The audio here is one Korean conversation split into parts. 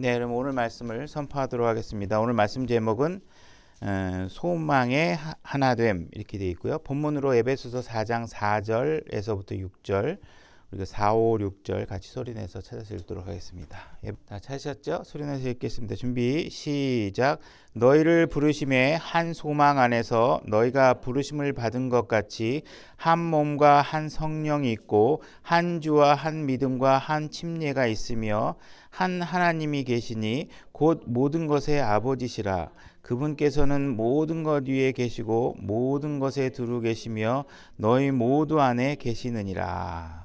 네, 그럼 오늘 말씀을 선포하도록 하겠습니다. 오늘 말씀 제목은 소망의 하나됨 이렇게 되어 있고요. 본문으로 에베소서 4장 4절에서부터 6절 그리고 4, 5, 6절 같이 소리내서 찾아서 읽도록 하겠습니다. 다 찾으셨죠? 소리내서 읽겠습니다. 준비 시작. 너희를 부르심에 한 소망 안에서 너희가 부르심을 받은 것 같이 한 몸과 한 성령이 있고 한 주와 한 믿음과 한 침례가 있으며 한 하나님이 계시니 곧 모든 것의 아버지시라. 그분께서는 모든 것 위에 계시고 모든 것에 두루 계시며 너희 모두 안에 계시느니라.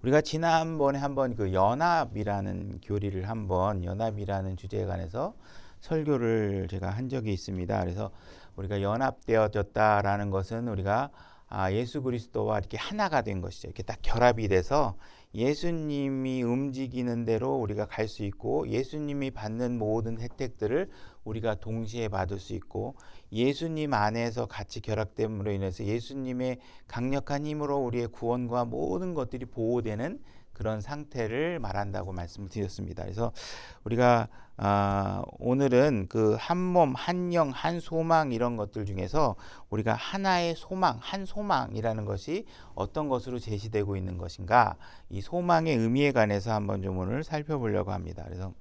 우리가 지난번에 한번 그 연합이라는 교리를 한번 연합이라는 주제에 관해서 설교를 제가 한 적이 있습니다. 그래서 우리가 연합되어졌다라는 것은 우리가 예수 그리스도와 이렇게 하나가 된 것이죠. 이렇게 딱 결합이 돼서 예수님이 움직이는 대로 우리가 갈 수 있고 예수님이 받는 모든 혜택들을 우리가 동시에 받을 수 있고 예수님 안에서 같이 결합됨으로 인해서 예수님의 강력한 힘으로 우리의 구원과 모든 것들이 보호되는 그런 상태를 말한다고 말씀을 드렸습니다. 그래서 우리가 오늘은 그 한 몸, 한 영, 한 소망 이런 것들 중에서 우리가 하나의 소망, 한 소망이라는 것이 어떤 것으로 제시되고 있는 것인가, 이 소망의 의미에 관해서 한번 좀 오늘 살펴보려고 합니다. 그래서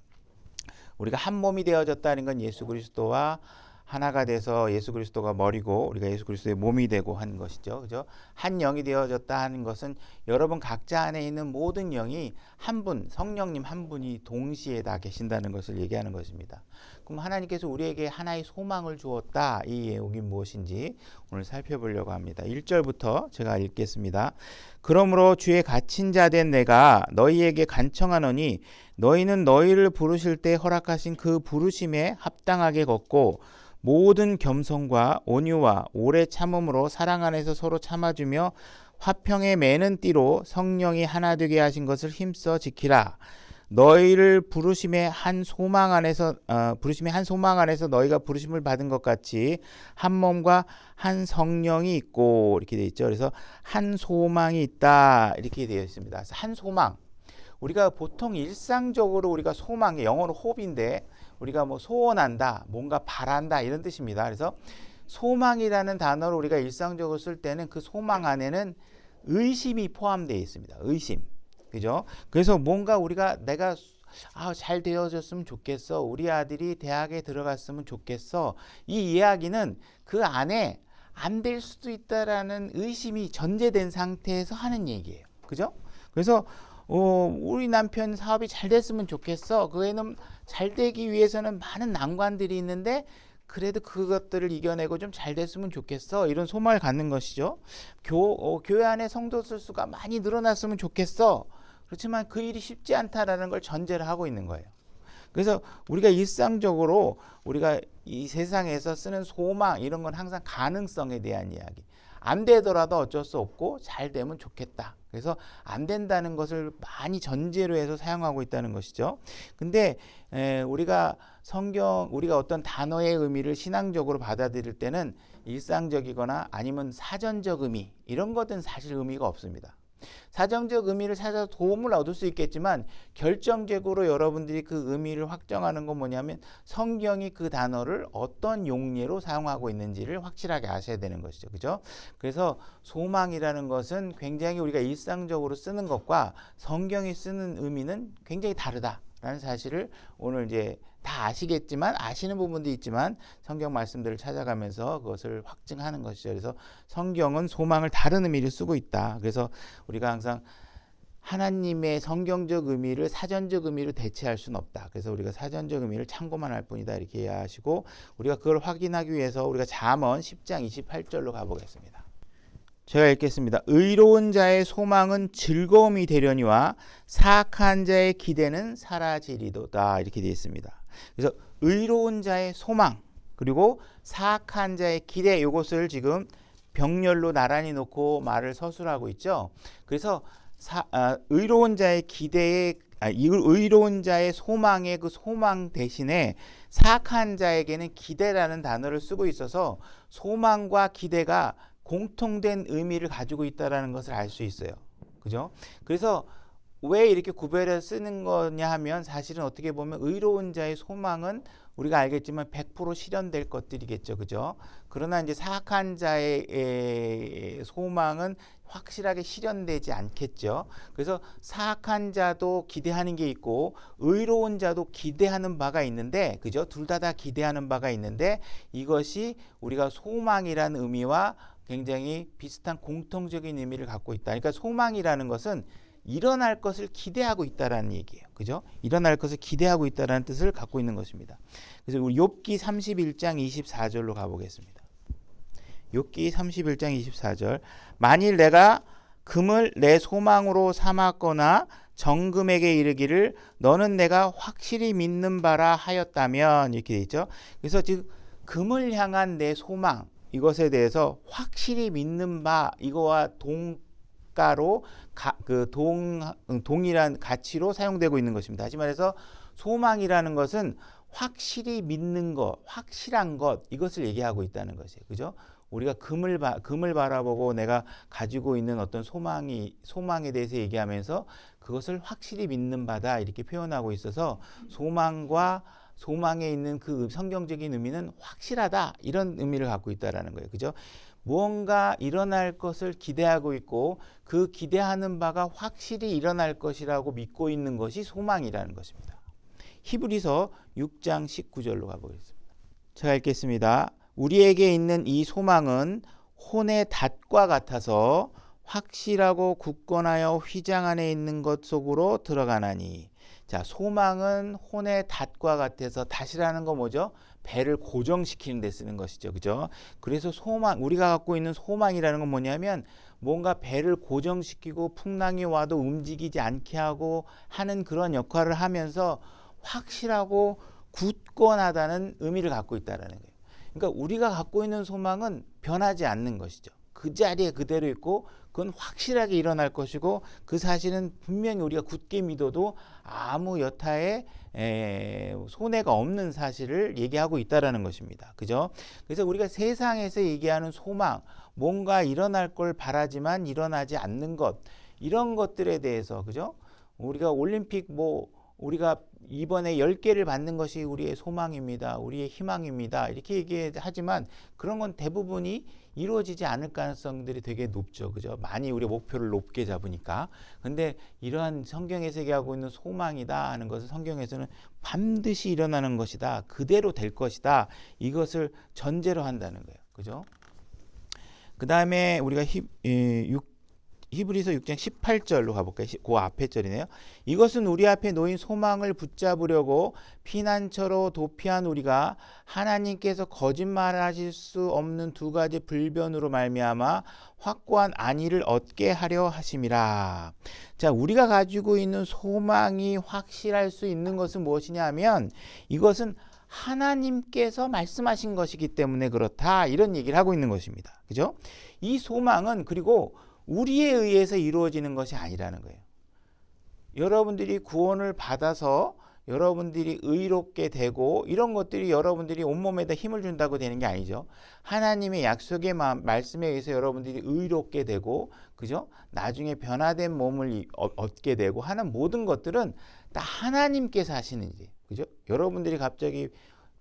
우리가 한 몸이 되어졌다는 건 예수 그리스도와 하나가 돼서 예수 그리스도가 머리고 우리가 예수 그리스도의 몸이 되고 한 것이죠. 그죠? 한 영이 되어졌다 하는 것은 여러분 각자 안에 있는 모든 영이 한 분, 성령님 한 분이 동시에 다 계신다는 것을 얘기하는 것입니다. 그럼 하나님께서 우리에게 하나의 소망을 주었다. 이 내용이 무엇인지 오늘 살펴보려고 합니다. 1절부터 제가 읽겠습니다. 그러므로 주의 갇힌 자 된 내가 너희에게 간청하노니 너희는 너희를 부르실 때 허락하신 그 부르심에 합당하게 걷고 모든 겸손과 온유와 오래 참음으로 사랑 안에서 서로 참아주며 화평에 매는 띠로 성령이 하나 되게 하신 것을 힘써 지키라. 너희를 부르심의 한 소망 안에서 너희가 부르심을 받은 것 같이 한 몸과 한 성령이 있고 이렇게 되어 있죠. 그래서 한 소망이 있다 이렇게 되어 있습니다. 그래서 한 소망. 우리가 보통 일상적으로 우리가 소망이 영어로 hope인데 우리가 뭐 소원한다, 뭔가 바란다 이런 뜻입니다. 그래서 소망이라는 단어를 우리가 일상적으로 쓸 때는 그 소망 안에는 의심이 포함되어 있습니다. 의심. 그죠? 그래서 뭔가 내가 잘 되어졌으면 좋겠어. 우리 아들이 대학에 들어갔으면 좋겠어. 이 이야기는 그 안에 안 될 수도 있다라는 의심이 전제된 상태에서 하는 얘기예요. 그죠? 그래서 우리 남편 사업이 잘 됐으면 좋겠어. 그에는 잘 되기 위해서는 많은 난관들이 있는데 그래도 그것들을 이겨내고 좀 잘 됐으면 좋겠어. 이런 소망을 갖는 것이죠. 교회 안에 성도 수가 많이 늘어났으면 좋겠어. 그렇지만 그 일이 쉽지 않다라는 걸 전제를 하고 있는 거예요. 그래서 우리가 일상적으로 우리가 이 세상에서 쓰는 소망 이런 건 항상 가능성에 대한 이야기. 안 되더라도 어쩔 수 없고 잘 되면 좋겠다. 그래서 안 된다는 것을 많이 전제로 해서 사용하고 있다는 것이죠. 근데 우리가 어떤 단어의 의미를 신앙적으로 받아들일 때는 일상적이거나 아니면 사전적 의미 이런 것은 사실 의미가 없습니다. 사정적 의미를 찾아서 도움을 얻을 수 있겠지만 결정적으로 여러분들이 그 의미를 확정하는 건 뭐냐면 성경이 그 단어를 어떤 용례로 사용하고 있는지를 확실하게 아셔야 되는 것이죠. 그죠? 그래서 소망이라는 것은 굉장히 우리가 일상적으로 쓰는 것과 성경이 쓰는 의미는 굉장히 다르다라는 사실을 오늘 이제 다 아시겠지만 아시는 부분도 있지만 성경 말씀들을 찾아가면서 그것을 확증하는 것이죠. 그래서 성경은 소망을 다른 의미를 쓰고 있다. 그래서 우리가 항상 하나님의 성경적 의미를 사전적 의미로 대체할 수는 없다. 그래서 우리가 사전적 의미를 참고만 할 뿐이다. 이렇게 이해하시고 우리가 그걸 확인하기 위해서 우리가 잠언 10장 28절로 가보겠습니다. 제가 읽겠습니다. 의로운 자의 소망은 즐거움이 되려니와 사악한 자의 기대는 사라지리도다. 이렇게 되어 있습니다. 그래서 의로운 자의 소망 그리고 사악한 자의 기대 이것을 지금 병렬로 나란히 놓고 말을 서술하고 있죠. 그래서 의로운 자의 의로운 자의 소망의 그 소망 대신에 사악한 자에게는 기대라는 단어를 쓰고 있어서 소망과 기대가 공통된 의미를 가지고 있다는 것을 알 수 있어요. 그죠? 그래서 왜 이렇게 구별해서 쓰는 거냐 하면 사실은 어떻게 보면 의로운 자의 소망은 우리가 알겠지만 100% 실현될 것들이겠죠. 그죠? 그러나 이제 사악한 자의 소망은 확실하게 실현되지 않겠죠. 그래서 사악한 자도 기대하는 게 있고 의로운 자도 기대하는 바가 있는데, 그죠? 둘 다 기대하는 바가 있는데 이것이 우리가 소망이라는 의미와 굉장히 비슷한 공통적인 의미를 갖고 있다. 그러니까 소망이라는 것은 일어날 것을 기대하고 있다라는 얘기예요. 그죠? 일어날 것을 기대하고 있다라는 뜻을 갖고 있는 것입니다. 그래서 우리 욥기 31장 24절로 가보겠습니다. 욥기 31장 24절. 만일 내가 금을 내 소망으로 삼았거나 정금에게 이르기를 너는 내가 확실히 믿는 바라 하였다면, 이렇게 돼 있죠. 그래서 즉 금을 향한 내 소망, 이것에 대해서 확실히 믿는 바, 이거와 동가로 동일한 가치로 사용되고 있는 것입니다. 다시 말해서 소망이라는 것은 확실히 믿는 것, 확실한 것, 이것을 얘기하고 있다는 것이에요. 그죠? 우리가 금을 바라보고 내가 가지고 있는 어떤 소망에 대해서 얘기하면서 그것을 확실히 믿는 바다, 이렇게 표현하고 있어서 소망에 있는 그 성경적인 의미는 확실하다, 이런 의미를 갖고 있다라는 거예요. 그죠? 무언가 일어날 것을 기대하고 있고 그 기대하는 바가 확실히 일어날 것이라고 믿고 있는 것이 소망이라는 것입니다. 히브리서 6장 19절로 가보겠습니다. 제가 읽겠습니다. 우리에게 있는 이 소망은 혼의 닷과 같아서 확실하고 굳건하여 휘장 안에 있는 것 속으로 들어가나니. 자, 소망은 혼의 닷과 같아서, 닷이라는 거 뭐죠? 배를 고정시키는 데 쓰는 것이죠. 그죠? 그래서 우리가 갖고 있는 소망이라는 건 뭐냐면 뭔가 배를 고정시키고 풍랑이 와도 움직이지 않게 하고 하는 그런 역할을 하면서 확실하고 굳건하다는 의미를 갖고 있다는 거예요. 그러니까 우리가 갖고 있는 소망은 변하지 않는 것이죠. 그 자리에 그대로 있고 그건 확실하게 일어날 것이고 그 사실은 분명히 우리가 굳게 믿어도 아무 여타의 손해가 없는 사실을 얘기하고 있다라는 것입니다. 그죠? 그래서 우리가 세상에서 얘기하는 소망, 뭔가 일어날 걸 바라지만 일어나지 않는 것, 이런 것들에 대해서, 그죠? 우리가 올림픽 우리가 이번에 10개를 받는 것이 우리의 소망입니다. 우리의 희망입니다. 이렇게 얘기하지만 그런 건 대부분이 이루어지지 않을 가능성들이 되게 높죠. 그죠? 많이 우리 목표를 높게 잡으니까. 근데 이러한 성경에서 얘기하고 있는 소망이다 하는 것은 성경에서는 반드시 일어나는 것이다. 그대로 될 것이다. 이것을 전제로 한다는 거예요. 그죠? 그 다음에 우리가 히브리서 6장 18절로 가볼까요? 그 앞에 절이네요. 이것은 우리 앞에 놓인 소망을 붙잡으려고 피난처로 도피한 우리가 하나님께서 거짓말하실 수 없는 두 가지 불변으로 말미암아 확고한 안위를 얻게 하려 하심이라. 자, 우리가 가지고 있는 소망이 확실할 수 있는 것은 무엇이냐 하면 이것은 하나님께서 말씀하신 것이기 때문에 그렇다, 이런 얘기를 하고 있는 것입니다. 그죠? 이 소망은 그리고 우리에 의해서 이루어지는 것이 아니라는 거예요. 여러분들이 구원을 받아서 여러분들이 의롭게 되고 이런 것들이 여러분들이 온몸에다 힘을 준다고 되는 게 아니죠. 하나님의 약속의 말씀에 의해서 여러분들이 의롭게 되고, 그죠? 나중에 변화된 몸을 얻게 되고 하는 모든 것들은 다 하나님께서 하시는 일이에요. 그죠? 여러분들이 갑자기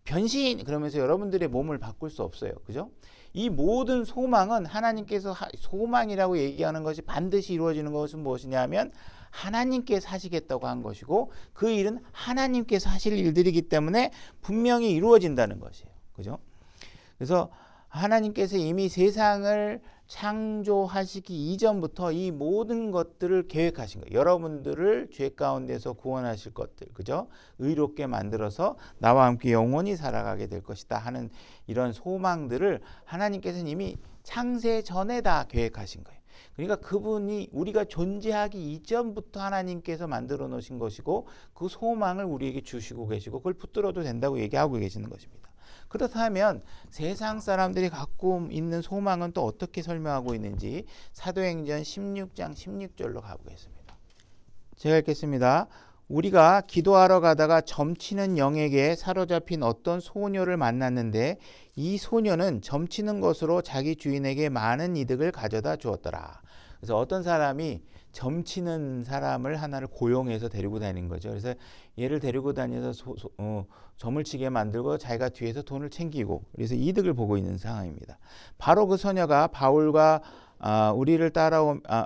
변신 그러면서 여러분들의 몸을 바꿀 수 없어요. 그죠? 이 모든 소망은 하나님께서 소망이라고 얘기하는 것이 반드시 이루어지는 것은 무엇이냐 하면 하나님께서 하시겠다고 한 것이고 그 일은 하나님께서 하실 일들이기 때문에 분명히 이루어진다는 것이에요. 그죠? 그래서 하나님께서 이미 세상을 창조하시기 이전부터 이 모든 것들을 계획하신 거예요. 여러분들을 죄 가운데서 구원하실 것들, 그죠? 의롭게 만들어서 나와 함께 영원히 살아가게 될 것이다 하는 이런 소망들을 하나님께서는 이미 창세 전에 다 계획하신 거예요. 그러니까 그분이 우리가 존재하기 이전부터 하나님께서 만들어 놓으신 것이고 그 소망을 우리에게 주시고 계시고 그걸 붙들어도 된다고 얘기하고 계시는 것입니다. 그렇다면 세상 사람들이 갖고 있는 소망은 또 어떻게 설명하고 있는지 사도행전 16장 16절로 가보겠습니다. 제가 읽겠습니다. 우리가 기도하러 가다가 점치는 영에게 사로잡힌 어떤 소녀를 만났는데 이 소녀는 점치는 것으로 자기 주인에게 많은 이득을 가져다 주었더라. 그래서 어떤 사람이 점치는 사람을 하나를 고용해서 데리고 다니는 거죠. 그래서 얘를 데리고 다녀서 점을 치게 만들고 자기가 뒤에서 돈을 챙기고 그래서 이득을 보고 있는 상황입니다. 바로 그 소녀가 바울과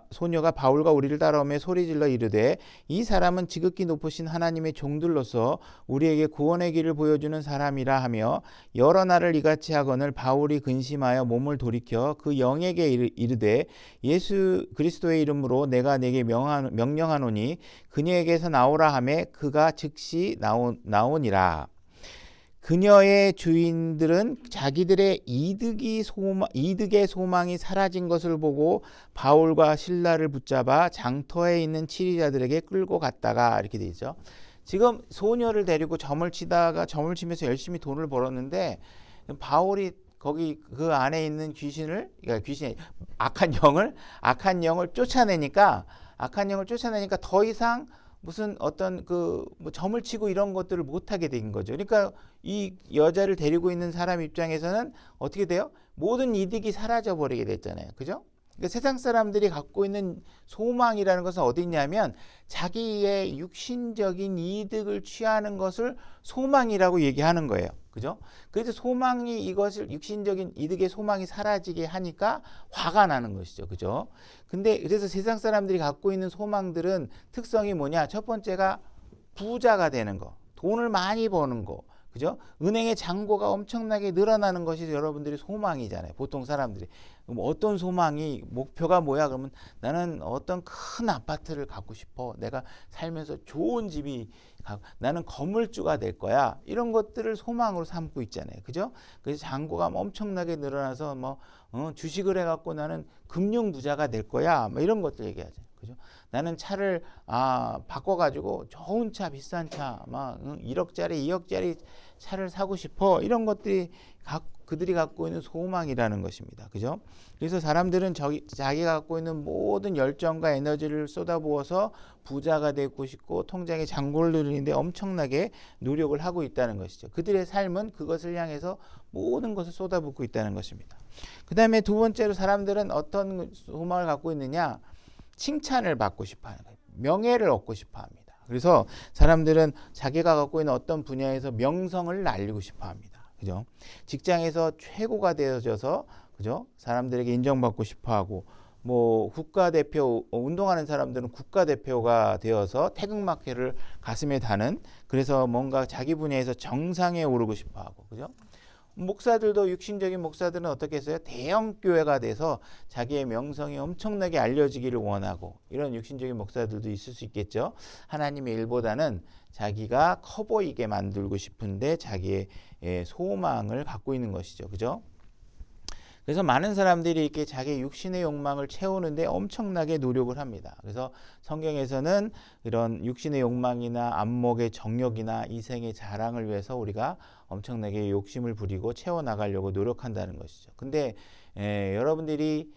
소녀가 바울과 우리를 따라오며 소리질러 이르되 이 사람은 지극히 높으신 하나님의 종들로서 우리에게 구원의 길을 보여주는 사람이라 하며 여러 날을 이같이 하거늘 바울이 근심하여 몸을 돌이켜 그 영에게 이르되 예수 그리스도의 이름으로 내가 네게 명령하노니 그녀에게서 나오라 하매 그가 즉시 나오니라. 그녀의 주인들은 자기들의 이득의 소망이 사라진 것을 보고 바울과 실라를 붙잡아 장터에 있는 치리자들에게 끌고 갔다가 이렇게 돼 있죠. 지금 소녀를 데리고 점을 치면서 열심히 돈을 벌었는데 바울이 거기 그 안에 있는 악한 영을 쫓아내니까 더 이상 무슨 어떤 뭐 점을 치고 이런 것들을 못 하게 된 거죠. 그러니까 이 여자를 데리고 있는 사람 입장에서는 어떻게 돼요? 모든 이득이 사라져 버리게 됐잖아요. 그죠? 그러니까 세상 사람들이 갖고 있는 소망이라는 것은 어디 있냐면 자기의 육신적인 이득을 취하는 것을 소망이라고 얘기하는 거예요. 그죠? 그래서 소망이 이것을 육신적인 이득의 소망이 사라지게 하니까 화가 나는 것이죠. 그죠? 근데 그래서 세상 사람들이 갖고 있는 소망들은 특성이 뭐냐? 첫 번째가 부자가 되는 거, 돈을 많이 버는 거. 그죠? 은행의 잔고가 엄청나게 늘어나는 것이 여러분들이 소망이잖아요. 보통 사람들이. 그럼 어떤 소망이 목표가 뭐야? 그러면 나는 어떤 큰 아파트를 갖고 싶어. 내가 살면서 좋은 집이 나는 건물주가 될 거야. 이런 것들을 소망으로 삼고 있잖아요. 그죠? 그래서 잔고가 엄청나게 늘어나서 주식을 해갖고 나는 금융 부자가 될 거야. 뭐 이런 것들 얘기하죠. 그죠? 나는 차를 바꿔가지고 좋은 차, 비싼 차, 막 1억짜리, 2억짜리 차를 사고 싶어. 이런 것들이 그들이 갖고 있는 소망이라는 것입니다. 그죠? 그래서 사람들은 자기가 갖고 있는 모든 열정과 에너지를 쏟아부어서 부자가 되고 싶고 통장에 잔고를 늘리는데 엄청나게 노력을 하고 있다는 것이죠. 그들의 삶은 그것을 향해서 모든 것을 쏟아붓고 있다는 것입니다. 그 다음에 두 번째로 사람들은 어떤 소망을 갖고 있느냐? 칭찬을 받고 싶어 하는 거예요. 명예를 얻고 싶어 합니다. 그래서 사람들은 자기가 갖고 있는 어떤 분야에서 명성을 날리고 싶어 합니다. 그죠? 직장에서 최고가 되어져서 그죠? 사람들에게 인정받고 싶어 하고 뭐 국가대표 운동하는 사람들은 국가대표가 되어서 태극마크를 가슴에 다는 그래서 뭔가 자기 분야에서 정상에 오르고 싶어 하고 그죠? 목사들도 육신적인 목사들은 어떻게 했어요? 대형 교회가 돼서 자기의 명성이 엄청나게 알려지기를 원하고 이런 육신적인 목사들도 있을 수 있겠죠. 하나님의 일보다는 자기가 커 보이게 만들고 싶은데 자기의 소망을 갖고 있는 것이죠. 그죠? 그래서 많은 사람들이 이렇게 자기 육신의 욕망을 채우는데 엄청나게 노력을 합니다. 그래서 성경에서는 이런 육신의 욕망이나 안목의 정욕이나 이생의 자랑을 위해서 우리가 엄청나게 욕심을 부리고 채워나가려고 노력한다는 것이죠. 근데 여러분들이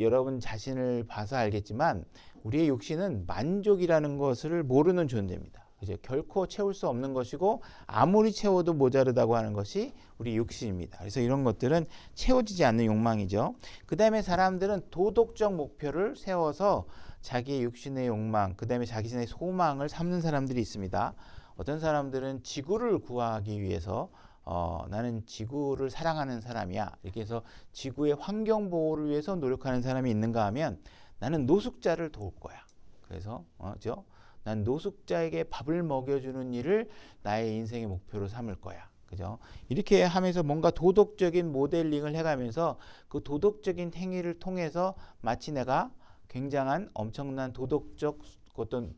여러분 자신을 봐서 알겠지만 우리의 육신은 만족이라는 것을 모르는 존재입니다. 그죠? 결코 채울 수 없는 것이고 아무리 채워도 모자르다고 하는 것이 우리 육신입니다. 그래서 이런 것들은 채워지지 않는 욕망이죠. 그 다음에 사람들은 도덕적 목표를 세워서 자기의 육신의 욕망, 그 다음에 자기의 소망을 삼는 사람들이 있습니다. 어떤 사람들은 지구를 구하기 위해서 나는 지구를 사랑하는 사람이야. 이렇게 해서 지구의 환경 보호를 위해서 노력하는 사람이 있는가 하면 나는 노숙자를 도울 거야. 그래서 난 노숙자에게 밥을 먹여주는 일을 나의 인생의 목표로 삼을 거야. 그죠? 이렇게 하면서 뭔가 도덕적인 모델링을 해가면서 그 도덕적인 행위를 통해서 마치 내가 굉장한 엄청난 도덕적 어떤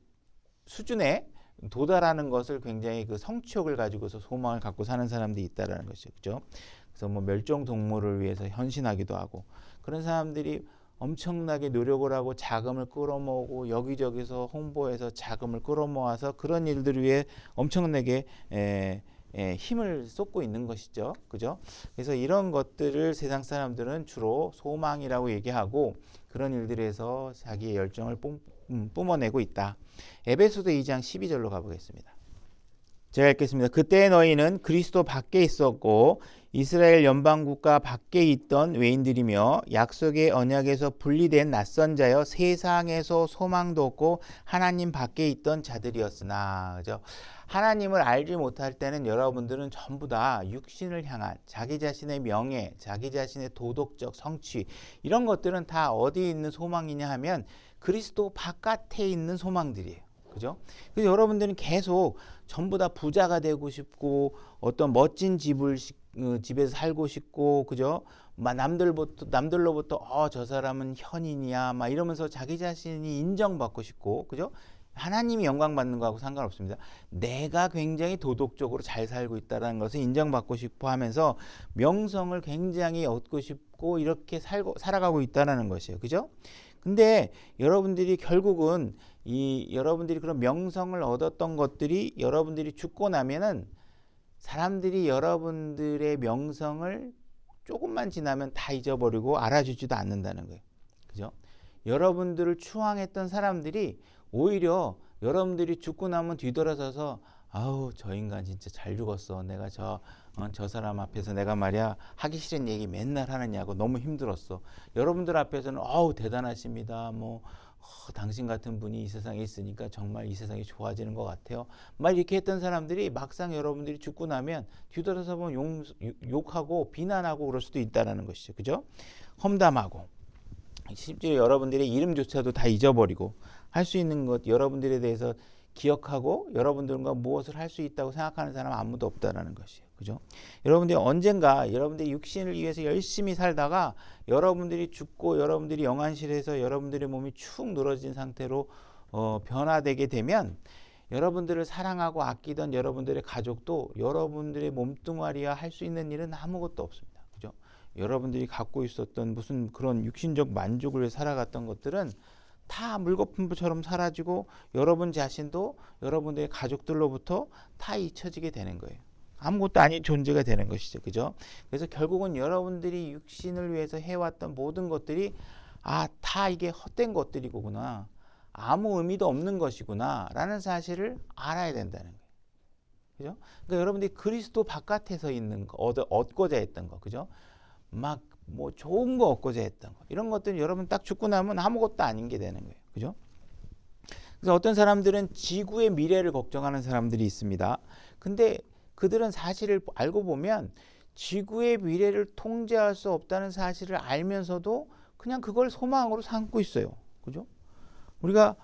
수준에 도달하는 것을 굉장히 그 성취욕을 가지고서 소망을 갖고 사는 사람들이 있다라는 것이죠. 그죠? 그래서 뭐 멸종 동물을 위해서 헌신하기도 하고 그런 사람들이 엄청나게 노력을 하고 자금을 끌어모으고 여기저기서 홍보해서 자금을 끌어모아서 그런 일들을 위해 엄청나게 힘을 쏟고 있는 것이죠. 그죠? 그래서 이런 것들을 세상 사람들은 주로 소망이라고 얘기하고 그런 일들에서 자기의 열정을 뿜어내고 있다. 에베소서 2장 12절로 가보겠습니다. 제가 읽겠습니다. 그때 너희는 그리스도 밖에 있었고 이스라엘 연방국가 밖에 있던 외인들이며 약속의 언약에서 분리된 낯선 자여 세상에서 소망도 없고 하나님 밖에 있던 자들이었으나, 그죠? 하나님을 알지 못할 때는 여러분들은 전부 다 육신을 향한 자기 자신의 명예, 자기 자신의 도덕적 성취, 이런 것들은 다 어디에 있는 소망이냐 하면 그리스도 바깥에 있는 소망들이에요. 그죠? 그래서 여러분들은 계속 전부 다 부자가 되고 싶고 어떤 멋진 집에서 살고 싶고, 그죠? 막 남들로부터 저 사람은 현인이야 막 이러면서 자기 자신이 인정받고 싶고, 그죠? 하나님이 영광 받는 거하고 상관없습니다. 내가 굉장히 도덕적으로 잘 살고 있다는 것을 인정받고 싶어 하면서 명성을 굉장히 얻고 싶고 이렇게 살아가고 있다는 것이에요. 그죠? 근데 여러분들이 결국은 여러분들이 그런 명성을 얻었던 것들이 여러분들이 죽고 나면은 사람들이 여러분들의 명성을 조금만 지나면 다 잊어버리고 알아주지도 않는다는 거예요. 그죠? 여러분들을 추앙했던 사람들이 오히려 여러분들이 죽고 나면 뒤돌아서서 아우 저 인간 진짜 잘 죽었어. 내가 저 사람 앞에서 내가 말이야 하기 싫은 얘기 맨날 하느냐고 너무 힘들었어. 여러분들 앞에서는 대단하십니다. 당신 같은 분이 이 세상에 있으니까 정말 이 세상이 좋아지는 것 같아요. 막 이렇게 했던 사람들이 막상 여러분들이 죽고 나면 뒤돌아서 보면 욕하고 비난하고 그럴 수도 있다는 것이죠. 그죠? 험담하고 심지어 여러분들의 이름조차도 다 잊어버리고 할 수 있는 것 여러분들에 대해서 기억하고 여러분들과 무엇을 할 수 있다고 생각하는 사람 아무도 없다라는 것이에요. 그죠? 여러분들이 언젠가 여러분들의 육신을 위해서 열심히 살다가 여러분들이 죽고 여러분들이 영안실에서 여러분들의 몸이 축 늘어진 상태로 변화되게 되면 여러분들을 사랑하고 아끼던 여러분들의 가족도 여러분들의 몸뚱아리와 할 수 있는 일은 아무것도 없습니다. 그죠? 여러분들이 갖고 있었던 무슨 그런 육신적 만족을 위해 살아갔던 것들은 다 물거품처럼 사라지고 여러분 자신도 여러분들의 가족들로부터 다 잊혀지게 되는 거예요. 아무것도 아닌 존재가 되는 것이죠. 그죠? 그래서 결국은 여러분들이 육신을 위해서 해왔던 모든 것들이 다 이게 헛된 것들이구나. 아무 의미도 없는 것이구나 라는 사실을 알아야 된다는 거예요. 그죠? 그러니까 여러분들이 그리스도 바깥에서 있는 거, 얻고자 했던 거, 그죠? 막 좋은 거 얻고자 했던 거, 이런 것들은 여러분 딱 죽고 나면 아무것도 아닌 게 되는 거예요. 그죠? 그래서 어떤 사람들은 지구의 미래를 걱정하는 사람들이 있습니다. 근데 그들은 사실을 알고 보면 지구의 미래를 통제할 수 없다는 사실을 알면서도 그냥 그걸 소망으로 삼고 있어요. 그죠? 우리가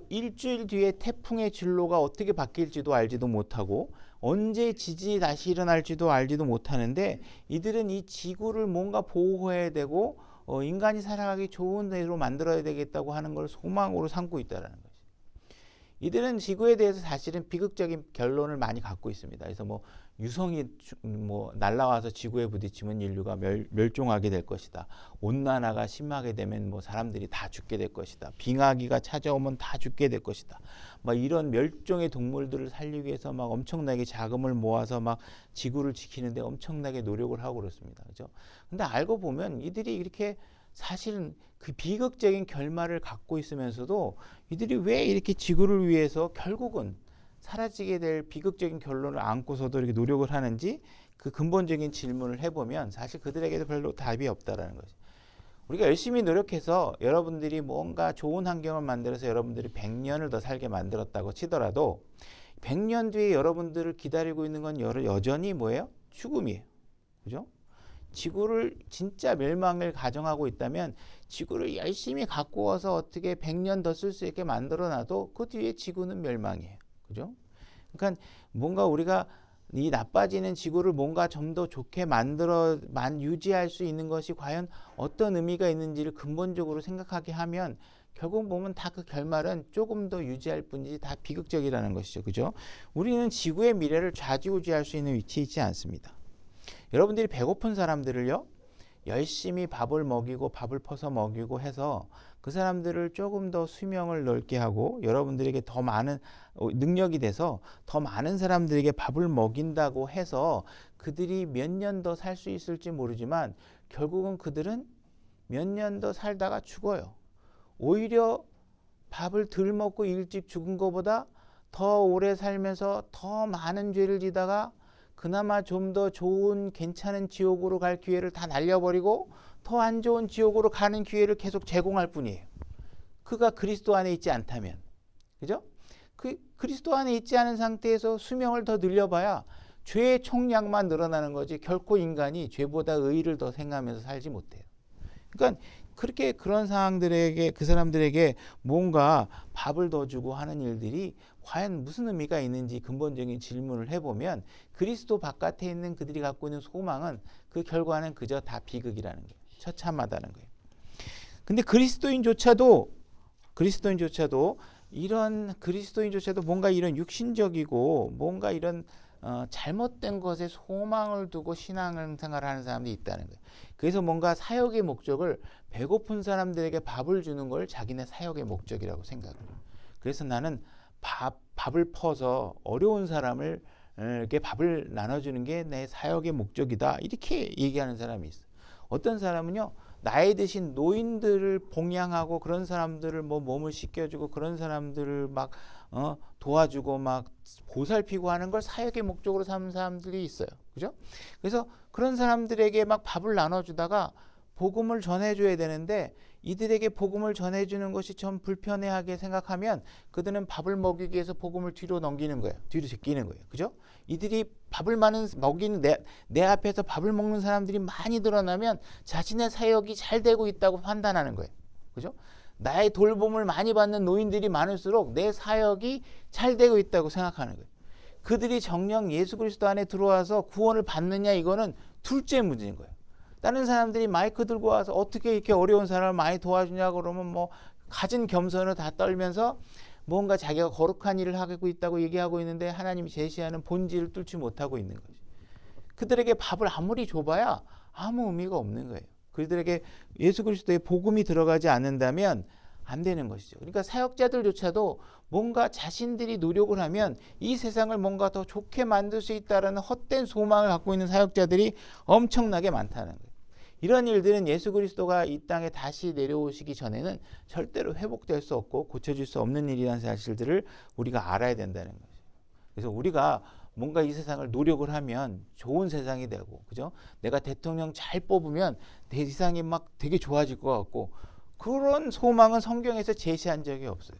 일주일 뒤에 태풍의 진로가 어떻게 바뀔지도 알지도 못하고 언제 지진이 다시 일어날지도 알지도 못하는데 이들은 이 지구를 뭔가 보호해야 되고 인간이 살아가기 좋은 데로 만들어야 되겠다고 하는 걸 소망으로 삼고 있다는 거죠. 이들은 지구에 대해서 사실은 비극적인 결론을 많이 갖고 있습니다. 그래서 유성이 날아와서 지구에 부딪히면 인류가 멸종하게 될 것이다. 온난화가 심하게 되면 사람들이 다 죽게 될 것이다. 빙하기가 찾아오면 다 죽게 될 것이다. 이런 멸종의 동물들을 살리기 위해서 엄청나게 자금을 모아서 지구를 지키는데 엄청나게 노력을 하고 그렇습니다. 그죠? 근데 알고 보면 이들이 이렇게 사실은 그 비극적인 결말을 갖고 있으면서도 이들이 왜 이렇게 지구를 위해서 결국은 사라지게 될 비극적인 결론을 안고서도 이렇게 노력을 하는지 그 근본적인 질문을 해보면 사실 그들에게도 별로 답이 없다라는 거죠. 우리가 열심히 노력해서 여러분들이 뭔가 좋은 환경을 만들어서 여러분들이 100년을 더 살게 만들었다고 치더라도 100년 뒤에 여러분들을 기다리고 있는 건 여전히 뭐예요? 죽음이에요. 그죠? 지구를 진짜 멸망을 가정하고 있다면 지구를 열심히 갖고 와서 어떻게 100년 더 쓸 수 있게 만들어놔도 그 뒤에 지구는 멸망이에요. 그죠? 그러니까 뭔가 우리가 이 나빠지는 지구를 뭔가 좀 더 좋게 유지할 수 있는 것이 과연 어떤 의미가 있는지를 근본적으로 생각하게 하면 결국 보면 다 그 결말은 조금 더 유지할 뿐이지 다 비극적이라는 것이죠. 그죠? 우리는 지구의 미래를 좌지우지할 수 있는 위치에 있지 않습니다. 여러분들이 배고픈 사람들을요, 열심히 밥을 먹이고 밥을 퍼서 먹이고 해서 그 사람들을 조금 더 수명을 넓게 하고 여러분들에게 더 많은 능력이 돼서 더 많은 사람들에게 밥을 먹인다고 해서 그들이 몇 년 더 살 수 있을지 모르지만 결국은 그들은 몇 년 더 살다가 죽어요. 오히려 밥을 덜 먹고 일찍 죽은 것보다 더 오래 살면서 더 많은 죄를 지다가 그나마 좀 더 좋은 괜찮은 지옥으로 갈 기회를 다 날려버리고 더 안 좋은 지옥으로 가는 기회를 계속 제공할 뿐이에요. 그가 그리스도 안에 있지 않다면. 그죠? 그리스도 안에 있지 않은 상태에서 수명을 더 늘려봐야 죄의 총량만 늘어나는 거지 결코 인간이 죄보다 의의를 더 생각하면서 살지 못해요. 그러니까 그렇게 그런 상황들에게 그 사람들에게 뭔가 밥을 더 주고 하는 일들이 과연 무슨 의미가 있는지 근본적인 질문을 해보면 그리스도 바깥에 있는 그들이 갖고 있는 소망은 그 결과는 그저 다 비극이라는 거예요. 처참하다는 거예요. 근데 그리스도인조차도 뭔가 이런 육신적이고 뭔가 이런 잘못된 것에 소망을 두고 신앙생활을 하는 사람들이 있다는 거예요. 그래서 뭔가 사역의 목적을 배고픈 사람들에게 밥을 주는 걸 자기네 사역의 목적이라고 생각해요. 그래서 나는 밥을 퍼서 어려운 사람에게 밥을 나눠주는 게 내 사역의 목적이다. 이렇게 얘기하는 사람이 있어요. 어떤 사람은요, 나이 드신 노인들을 봉양하고 그런 사람들을 몸을 씻겨주고 그런 사람들을 막 도와주고 막 보살피고 하는 걸 사역의 목적으로 삼는 사람들이 있어요. 그죠? 그래서 그런 사람들에게 막 밥을 나눠주다가 복음을 전해줘야 되는데 이들에게 복음을 전해주는 것이 좀 불편해하게 생각하면 그들은 밥을 먹이기 위해서 복음을 뒤로 넘기는 거예요. 뒤로 제끼는 거예요. 그죠? 이들이 밥을 먹이는 내 앞에서 밥을 먹는 사람들이 많이 늘어나면 자신의 사역이 잘 되고 있다고 판단하는 거예요. 그죠? 나의 돌봄을 많이 받는 노인들이 많을수록 내 사역이 잘 되고 있다고 생각하는 거예요. 그들이 정녕 예수 그리스도 안에 들어와서 구원을 받느냐 이거는 둘째 문제인 거예요. 다른 사람들이 마이크 들고 와서 어떻게 이렇게 어려운 사람을 많이 도와주냐 그러면 가진 겸손을 다 떨면서 뭔가 자기가 거룩한 일을 하고 있다고 얘기하고 있는데 하나님이 제시하는 본질을 뚫지 못하고 있는 거지. 그들에게 밥을 아무리 줘봐야 아무 의미가 없는 거예요. 그들에게 예수 그리스도의 복음이 들어가지 않는다면 안 되는 것이죠. 그러니까 사역자들조차도 뭔가 자신들이 노력을 하면 이 세상을 뭔가 더 좋게 만들 수 있다는 헛된 소망을 갖고 있는 사역자들이 엄청나게 많다는 거예요. 이런 일들은 예수 그리스도가 이 땅에 다시 내려오시기 전에는 절대로 회복될 수 없고 고쳐질 수 없는 일이라는 사실들을 우리가 알아야 된다는 거죠. 그래서 우리가 뭔가 이 세상을 노력을 하면 좋은 세상이 되고, 그죠? 내가 대통령 잘 뽑으면 세상이 막 되게 좋아질 것 같고, 그런 소망은 성경에서 제시한 적이 없어요.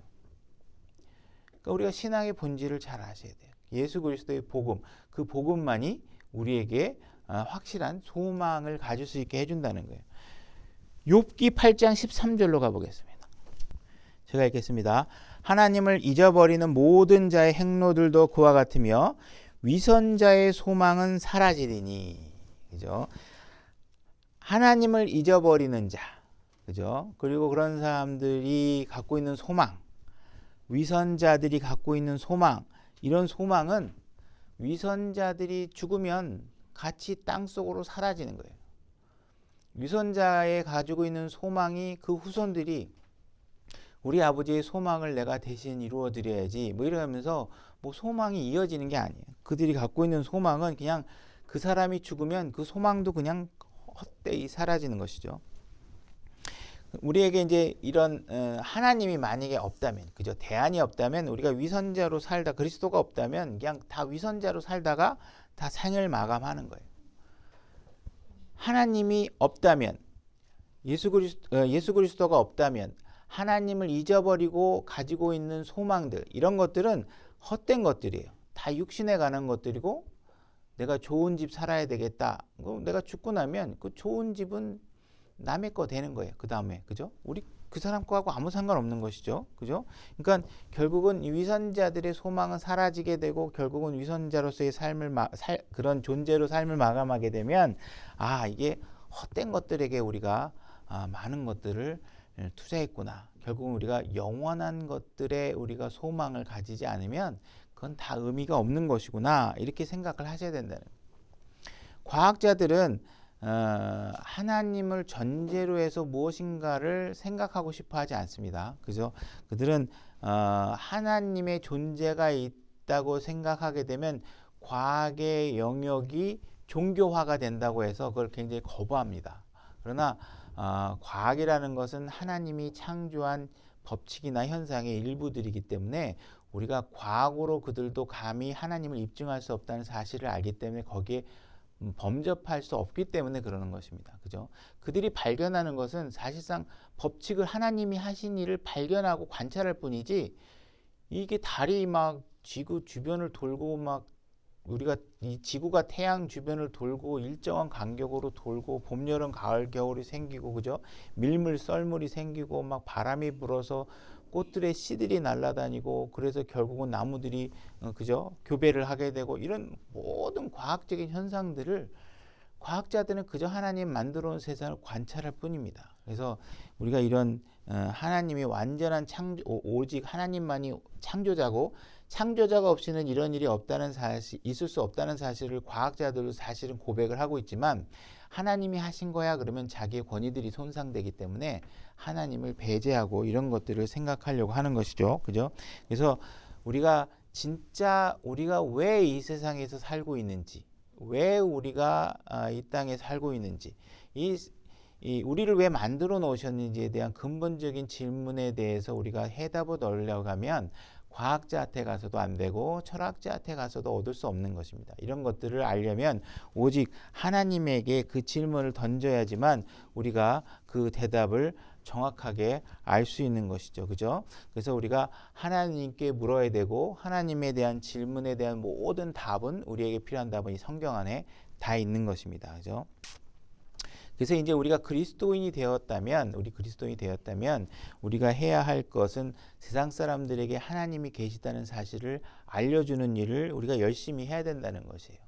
그러니까 우리가 신앙의 본질을 잘 아셔야 돼요. 예수 그리스도의 복음, 그 복음만이 우리에게 확실한 소망을 가질 수 있게 해준다는 거예요. 욥기 8장 13절로 가보겠습니다. 제가 읽겠습니다. 하나님을 잊어버리는 모든 자의 행로들도 그와 같으며 위선자의 소망은 사라지리니. 그죠? 하나님을 잊어버리는 자, 그죠? 그리고 그런 사람들이 갖고 있는 소망, 위선자들이 갖고 있는 소망, 이런 소망은 위선자들이 죽으면 같이 땅속으로 사라지는 거예요. 위선자의 가지고 있는 소망이 그 후손들이 우리 아버지의 소망을 내가 대신 이루어 드려야지 이러면서 소망이 이어지는 게 아니에요. 그들이 갖고 있는 소망은 그냥 그 사람이 죽으면 그 소망도 그냥 헛되이 사라지는 것이죠. 우리에게 이제 이런 하나님이 만약에 없다면, 그죠? 대안이 없다면 우리가 위선자로 살다, 그리스도가 없다면 그냥 다 위선자로 살다가 다 생을 마감하는 거예요. 하나님이 없다면, 예수 그리스도가 없다면 하나님을 잊어버리고 가지고 있는 소망들, 이런 것들은 헛된 것들이에요. 다 육신에 관한 것들이고, 내가 좋은 집 살아야 되겠다. 내가 죽고 나면 그 좋은 집은 남의 거 되는 거예요. 그 다음에, 그죠? 우리 그 사람 거하고 아무 상관없는 것이죠. 그죠? 그러니까 결국은 이 위선자들의 소망은 사라지게 되고 결국은 위선자로서의 그런 존재로 삶을 마감하게 되면 이게 헛된 것들에게 우리가 많은 것들을 투자했구나. 결국은 우리가 영원한 것들에 우리가 소망을 가지지 않으면 그건 다 의미가 없는 것이구나. 이렇게 생각을 하셔야 된다는 거예요. 과학자들은 하나님을 전제로 해서 무엇인가를 생각하고 싶어 하지 않습니다. 그죠? 그들은 하나님의 존재가 있다고 생각하게 되면 과학의 영역이 종교화가 된다고 해서 그걸 굉장히 거부합니다. 그러나 과학이라는 것은 하나님이 창조한 법칙이나 현상의 일부들이기 때문에 우리가 과학으로 그들도 감히 하나님을 입증할 수 없다는 사실을 알기 때문에 거기에 범접할 수 없기 때문에 그러는 것입니다. 그죠? 그들이 발견하는 것은 사실상 법칙을 하나님이 하신 일을 발견하고 관찰할 뿐이지, 이게 달이 막 지구 주변을 돌고 막 우리가 이 지구가 태양 주변을 돌고 일정한 간격으로 돌고 봄, 여름, 가을, 겨울이 생기고, 그죠? 밀물, 썰물이 생기고 막 바람이 불어서 꽃들의 씨들이 날아다니고, 그래서 결국은 나무들이 그죠? 교배를 하게 되고, 이런 모든 과학적인 현상들을 과학자들은 그저 하나님 만들어 온 세상을 관찰할 뿐입니다. 그래서 우리가 이런 하나님이 완전한 오직 하나님만이 창조자고, 창조자가 없이는 이런 일이 없다는 사실, 있을 수 없다는 사실을 과학자들도 사실은 고백을 하고 있지만, 하나님이 하신 거야 그러면 자기의 권위들이 손상되기 때문에 하나님을 배제하고 이런 것들을 생각하려고 하는 것이죠. 그죠? 그래서 우리가 진짜 우리가 왜 이 세상에서 살고 있는지, 왜 우리가 이 땅에 살고 있는지, 이 우리를 왜 만들어 놓으셨는지에 대한 근본적인 질문에 대해서 우리가 해답을 얻으려고 하면 과학자한테 가서도 안 되고 철학자한테 가서도 얻을 수 없는 것입니다. 이런 것들을 알려면 오직 하나님에게 그 질문을 던져야지만 우리가 그 대답을 정확하게 알 수 있는 것이죠. 그죠? 그래서 우리가 하나님께 물어야 되고, 하나님에 대한 질문에 대한 모든 답은, 우리에게 필요한 답은 이 성경 안에 다 있는 것입니다. 그죠? 그래서 이제 우리가 그리스도인이 되었다면, 우리가 해야 할 것은 세상 사람들에게 하나님이 계시다는 사실을 알려주는 일을 우리가 열심히 해야 된다는 것이에요.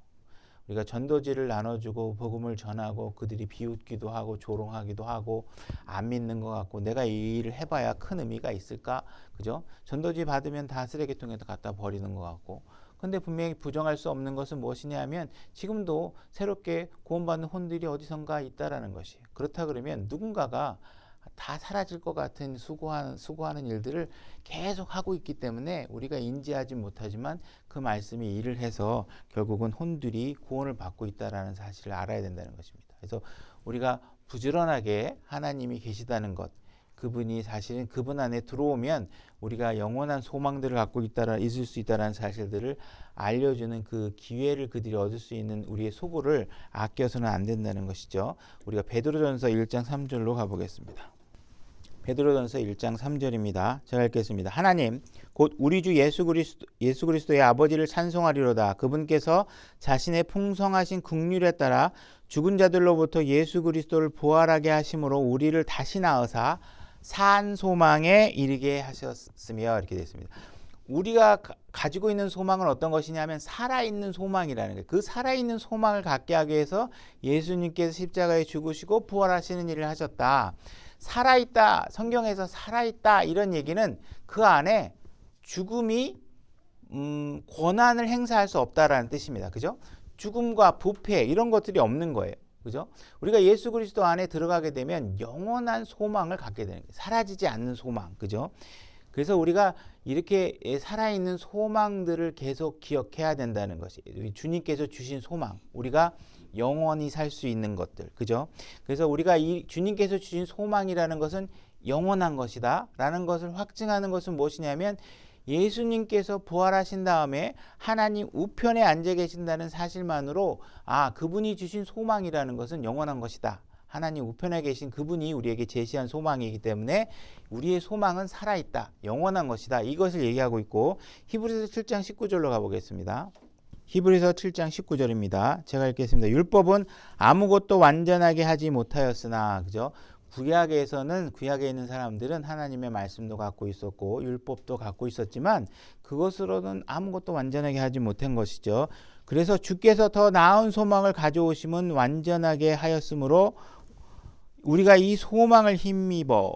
우리가 전도지를 나눠주고 복음을 전하고 그들이 비웃기도 하고 조롱하기도 하고 안 믿는 것 같고, 내가 이 일을 해봐야 큰 의미가 있을까? 그죠? 전도지 받으면 다 쓰레기통에다 갖다 버리는 것 같고. 근데 분명히 부정할 수 없는 것은 무엇이냐 하면 지금도 새롭게 구원받는 혼들이 어디선가 있다라는 것이에요. 그렇다 그러면 누군가가 다 사라질 것 같은 수고하는 일들을 계속 하고 있기 때문에 우리가 인지하지 못하지만 그 말씀이 일을 해서 결국은 혼들이 구원을 받고 있다는 사실을 알아야 된다는 것입니다. 그래서 우리가 부지런하게 하나님이 계시다는 것, 그분이 사실은 그분 안에 들어오면 우리가 영원한 소망들을 갖고 있을 수 있다는 사실들을 알려주는 그 기회를 그들이 얻을 수 있는 우리의 소구를 아껴서는 안 된다는 것이죠. 우리가 베드로전서 1장 3절로 가보겠습니다. 베드로전서 1장 3절입니다. 제가 읽겠습니다. 하나님 곧 우리 주 예수 그리스도의 아버지를 찬송하리로다. 그분께서 자신의 풍성하신 긍휼에 따라 죽은 자들로부터 예수 그리스도를 부활하게 하심으로 우리를 다시 낳으사 산 소망에 이르게 하셨으며, 이렇게 되어 있습니다. 우리가 가지고 있는 소망은 어떤 것이냐면 살아있는 소망이라는 거예요. 그 살아있는 소망을 갖게 하기 위해서 예수님께서 십자가에 죽으시고 부활하시는 일을 하셨다. 살아있다, 성경에서 살아있다 이런 얘기는 그 안에 죽음이 권한을 행사할 수 없다라는 뜻입니다. 그죠? 죽음과 부패 이런 것들이 없는 거예요. 그죠? 우리가 예수 그리스도 안에 들어가게 되면 영원한 소망을 갖게 되는 거예요. 사라지지 않는 소망. 그죠? 그래서 우리가 이렇게 살아있는 소망들을 계속 기억해야 된다는 것이, 주님께서 주신 소망, 우리가 영원히 살 수 있는 것들. 그죠? 그래서 우리가 이 주님께서 주신 소망이라는 것은 영원한 것이다 라는 것을 확증하는 것은 무엇이냐면, 예수님께서 부활하신 다음에 하나님 우편에 앉아 계신다는 사실만으로 그분이 주신 소망이라는 것은 영원한 것이다. 하나님 우편에 계신 그분이 우리에게 제시한 소망이기 때문에 우리의 소망은 살아있다. 영원한 것이다. 이것을 얘기하고 있고, 히브리서 7장 19절로 가보겠습니다. 히브리서 7장 19절입니다. 제가 읽겠습니다. 율법은 아무것도 완전하게 하지 못하였으나, 그죠? 구약에 있는 사람들은 하나님의 말씀도 갖고 있었고 율법도 갖고 있었지만 그것으로는 아무것도 완전하게 하지 못한 것이죠. 그래서 주께서 더 나은 소망을 가져오심은 완전하게 하였으므로 우리가 이 소망을 힘입어,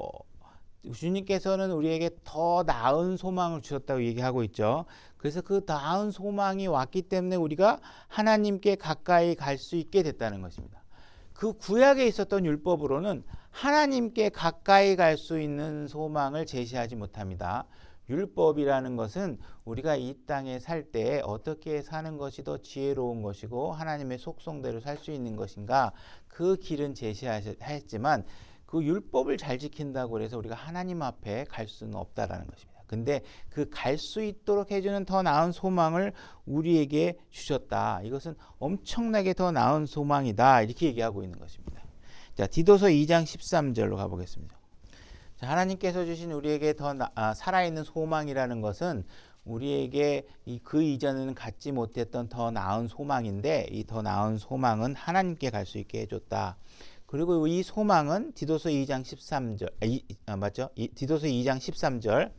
주님께서는 우리에게 더 나은 소망을 주셨다고 얘기하고 있죠. 그래서 그 나은 소망이 왔기 때문에 우리가 하나님께 가까이 갈 수 있게 됐다는 것입니다. 그 구약에 있었던 율법으로는 하나님께 가까이 갈 수 있는 소망을 제시하지 못합니다. 율법이라는 것은 우리가 이 땅에 살 때 어떻게 사는 것이 더 지혜로운 것이고 하나님의 속성대로 살 수 있는 것인가, 그 길은 제시하였지만 그 율법을 잘 지킨다고 해서 우리가 하나님 앞에 갈 수는 없다라는 것입니다. 근데 그 갈 수 있도록 해주는 더 나은 소망을 우리에게 주셨다. 이것은 엄청나게 더 나은 소망이다. 이렇게 얘기하고 있는 것입니다. 자, 디도서 2장 13절로 가보겠습니다. 자, 하나님께서 주신 우리에게 더 살아있는 소망이라는 것은 우리에게 그 이전에는 갖지 못했던 더 나은 소망인데, 이 더 나은 소망은 하나님께 갈 수 있게 해줬다. 그리고 이 소망은 디도서 2장 13절, 맞죠? 디도서 2장 13절.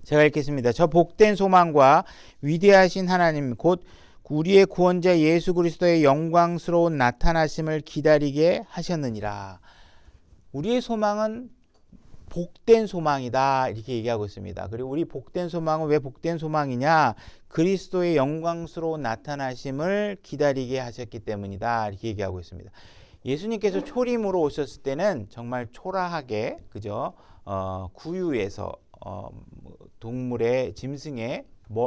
제가 읽겠습니다. 저 복된 소망과 위대하신 하나님 곧 우리의 구원자 예수 그리스도의 영광스러운 나타나심을 기다리게 하셨느니라. 우리의 소망은 복된 소망이다. 이렇게 얘기하고 있습니다. 그리고 우리 복된 소망은 왜 복된 소망이냐? 그리스도의 영광스러운 나타나심을 기다리게 하셨기 때문이다. 이렇게 얘기하고 있습니다. 예수님께서 초림으로 오셨을 때는 정말 초라하게, 그죠? 구유에서 동물의 짐승의